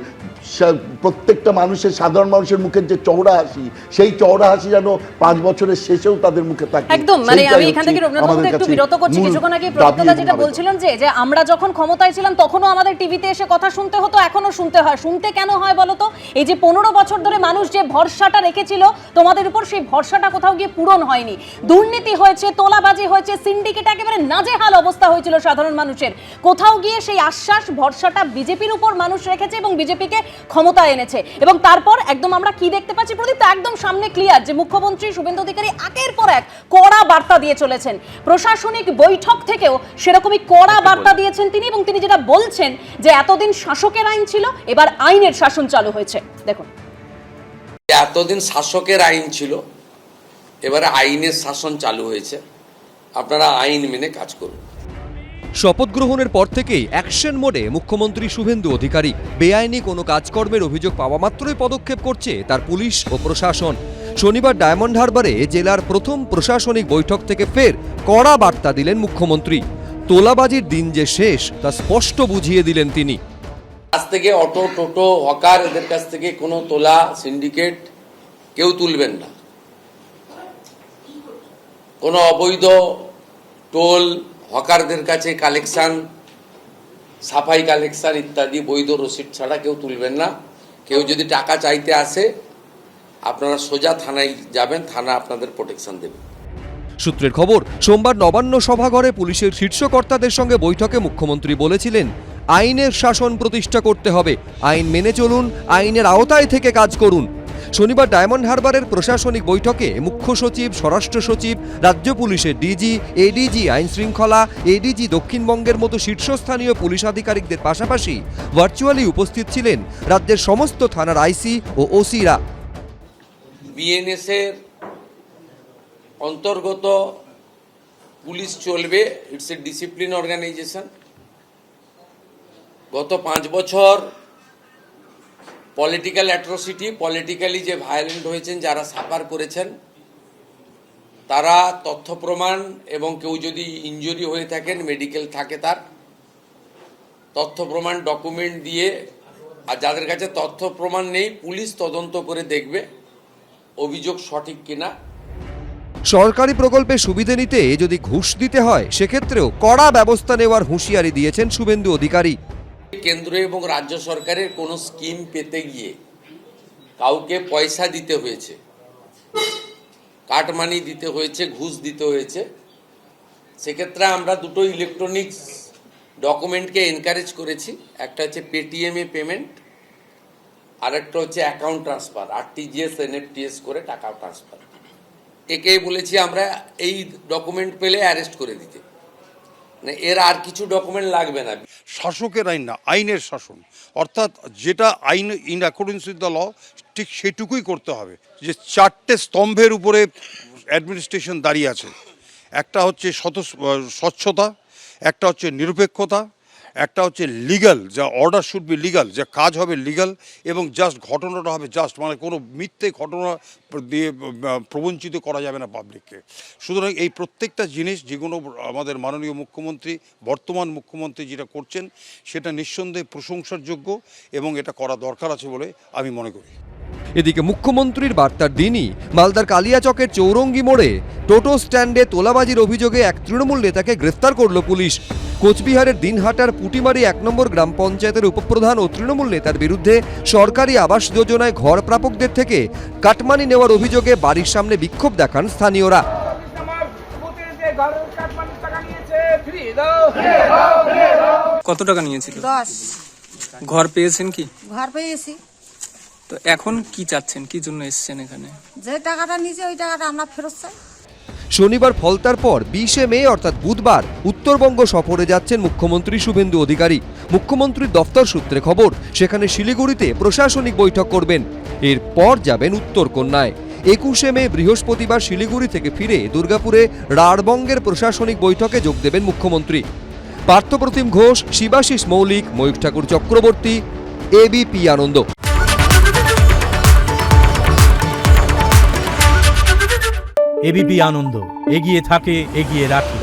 প্রত্যেকটা মানুষের, সাধারণ মানুষের মুখের যে চওড়া হাসি, সেই চওড়া হাসি যেন 5 বছরের শেষেও তাদের মুখে থাকে। একদম, মানে আমি এখান থেকে রবীন্দ্রনাথকে একটু বিরত করছি। কিছুক্ষণ আগে প্রদীপ্তদা যেটা বলছিলেন যে আমরা যখন ক্ষমতায় ছিলাম তখনও আমাদের টিভিতে এসে কথা শুনতে হতো, এখনো শুনতে হয়। শুনতে কেন হয় বলো তো? এই যে 15 বছর ধরে মানুষ যে ভরসাটা রেখেছিল তোমাদের উপর, সেই ভরসাটা কোথাও গিয়ে পূরণ হয়নি। দুর্নীতি হয়েছে, তোলাবাজি হয়েছে, সিন্ডিকেট, একেবারে নাজেহাল অবস্থা হয়েছিল সাধারণ মানুষের। কোথাও গিয়ে সেই আশ্বাস, ভরসাটা বিজেপির উপর মানুষ রেখেছে এবং বিজেপিকে ক্ষমতা এনেছে। এবং তারপর একদম আমরা কি দেখতে পাচ্ছি প্রদীপ, একদম সামনে ক্লিয়ার যে মুখ্যমন্ত্রী শুভেন্দু অধিকারী একের পর এক কড়া বার্তা দিয়ে চলেছেন। প্রশাসনিক বৈঠক থেকেও সেরকমই কড়া বার্তা দিয়েছেন তিনি। এবং তিনি যেটা বলছেন যে এতদিন শাসকের আইন ছিল, এবার আইনের শাসন চালু হয়েছে। দেখুন, এতদিন শাসকের আইন ছিল, এবারে আইনের শাসন চালু হয়েছে, আপনারা আইন মেনে কাজ করুন। শপথ গ্রহণের পর থেকেই অ্যাকশন মোডে মুখ্যমন্ত্রী শুভেন্দু অধিকারী। বেআইনি কোনো কাজকর্মের অভিযোগ পাওয়া মাত্রই পদক্ষেপ করছে তার পুলিশ ও প্রশাসন। শনিবার ডায়মন্ড হারবারে জেলার প্রথম প্রশাসনিক বৈঠক থেকে ফের কড়া বার্তা দিলেন মুখ্যমন্ত্রী। তোলাবাজির দিন যে শেষ তা স্পষ্ট বুঝিয়ে দিলেন তিনি। আজ থেকে অটো, টোটো, হকার, এদের কাছ থেকে কোনো তোলা, সিন্ডিকেট কেউ তুলবেন না। কোনো অবৈধ টোল, হকারদের কাছে কালেকশন, সাফাই কালেকশন ইত্যাদি বৈধ রসিদ ছাড়া কেউ তুলবেন না। কেউ যদি টাকা চাইতে আসে, আপনারা সোজা থানায় যাবেন, থানা আপনাদের প্রোটেকশন দেবে। সূত্রের খবর, সোমবার নবান্ন সভাঘরে পুলিশের শীর্ষ কর্তাদের সঙ্গে বৈঠকে মুখ্যমন্ত্রী বলেছিলেন, আইনের শাসন প্রতিষ্ঠা করতে হবে, আইন মেনে চলুন, আইনের আওতায় থেকে কাজ করুন। শনিবার ডায়মন্ড হারবারের প্রশাসনিক বৈঠকে মুখ্য সচিব, স্বরাষ্ট্র সচিব, রাজ্য পুলিশের ডিজি, এডিজি আইন শৃঙ্খলা, এডিজি দক্ষিণবঙ্গের মতো শীর্ষস্থানীয় পুলিশ আধিকারিকদের পাশাপাশি ভার্চুয়ালি উপস্থিত ছিলেন রাজ্যের সমস্ত থানার আইসি ও ওসিরা। বিএনএস এর অন্তর্গত পুলিশ চলবে, ইটস এ ডিসিপ্লিন অর্গানাইজেশন। গত 5 বছর পলিটিক্যাল অ্যাট্রোসিটি, পলিটিক্যালি যে ভায়োলেন্ট হয়েছেন, যারা সাফার করেছেন, তারা তথ্য প্রমাণ এবং কেউ যদি ইনজুরি হয়ে থাকেন, মেডিকেল থাকে, তার তথ্য প্রমাণ ডকুমেন্ট দিয়ে, আর যাদের কাছে তথ্য প্রমাণ নেই, পুলিশ তদন্ত করে দেখবে অভিযোগ সঠিক কিনা। সরকারি প্রকল্পে সুবিধে নিতে যদি ঘুষ দিতে হয়, সেক্ষেত্রেও কড়া ব্যবস্থা নেওয়ার হুঁশিয়ারি দিয়েছেন শুভেন্দু অধিকারী। কেন্দ্র এবং রাজ্য সরকারের কোনো স্কিম পেতে গিয়ে কাউকে পয়সা দিতে হয়েছে, কাটমানি দিতে হয়েছে, ঘুষ দিতে হয়েছে, সেক্ষেত্রে আমরা দুটো ইলেকট্রনিক্স ডকুমেন্টকে এনকারেজ করেছি। একটা হচ্ছে পেটিএম এ পেমেন্ট, আর একটা হচ্ছে অ্যাকাউন্ট ট্রান্সফার, আরটিজিএস, এনএফটিএস করে টাকা ট্রান্সফার। একেই বলেছি আমরা এই ডকুমেন্ট পেলে অ্যারেস্ট করে দিতে, মানে এর আর কিছু ডকুমেন্ট লাগবে না। শাসকের আইন না, আইনের শাসন, অর্থাৎ যেটা আইন in accordance with the law, ঠিক সেটুকুই করতে হবে। যে 4টে স্তম্ভের উপরে অ্যাডমিনিস্ট্রেশন দাঁড়িয়ে আছে, একটা হচ্ছে স্বচ্ছতা, একটা হচ্ছে নিরপেক্ষতা, একটা হচ্ছে লিগাল, যা অর্ডার শুড বি লিগাল, যা কাজ হবে লিগাল, এবং জাস্ট ঘটনাটা হবে জাস্ট, মানে কোনো মিথ্যে ঘটনা দিয়ে প্রবঞ্চিত করা যাবে না পাবলিককে। সুতরাং এই প্রত্যেকটা জিনিস যেগুলো আমাদের মাননীয় মুখ্যমন্ত্রী, বর্তমান মুখ্যমন্ত্রী যেটা করছেন, সেটা নিঃসন্দেহে প্রশংসার যোগ্য এবং এটা করা দরকার আছে বলে আমি মনে করি। এদিকে মুখ্যমন্ত্রীর বার্তার দিনই মালদার কালিয়াচকের চৌরঙ্গি মোড়ে টোটো স্ট্যান্ডে তোলাবাজির অভিযোগে এক তৃণমূল নেতাকে গ্রেফতার করল পুলিশ। কোচবিহারের দিনহাটার পুটিমারি 1 নম্বর গ্রাম পঞ্চায়েতের উপপ্রধান ও তৃণমূল নেতার বিরুদ্ধে সরকারি আবাস যোজনায় ঘর প্রাপকদের থেকে কাটমানি নেওয়ার অভিযোগে বাড়ির সামনে বিক্ষোভ দেখান স্থানীয়রা। কত টাকা নিয়েছিল? 10। ঘর পেয়েছেন কি? ঘর পেয়েছি। তো এখন কি চাচ্ছেন, কি জন্য এসেছেন এখানে? যে টাকাটা নিয়েছে ওই টাকাটা আমরা ফেরত চাই। শনিবার ফলতার পর 20শে মে অর্থাৎ বুধবার উত্তরবঙ্গ সফরে যাচ্ছেন মুখ্যমন্ত্রী শুভেন্দু অধিকারী। মুখ্যমন্ত্রীর দফতর সূত্রে খবর, সেখানে শিলিগুড়িতে প্রশাসনিক বৈঠক করবেন। এরপর যাবেন উত্তরকন্যায়। 21শে মে বৃহস্পতিবার শিলিগুড়ি থেকে ফিরে দুর্গাপুরে রাঢ়বঙ্গের প্রশাসনিক বৈঠকে যোগ দেবেন মুখ্যমন্ত্রী। পার্থপ্রতিম ঘোষ, শিবাশিস মৌলিক, ময়ূখ ঠাকুর চক্রবর্তী, এবিপি আনন্দ। এবিপি আনন্দ, এগিয়ে থাকে, এগিয়ে রাখে।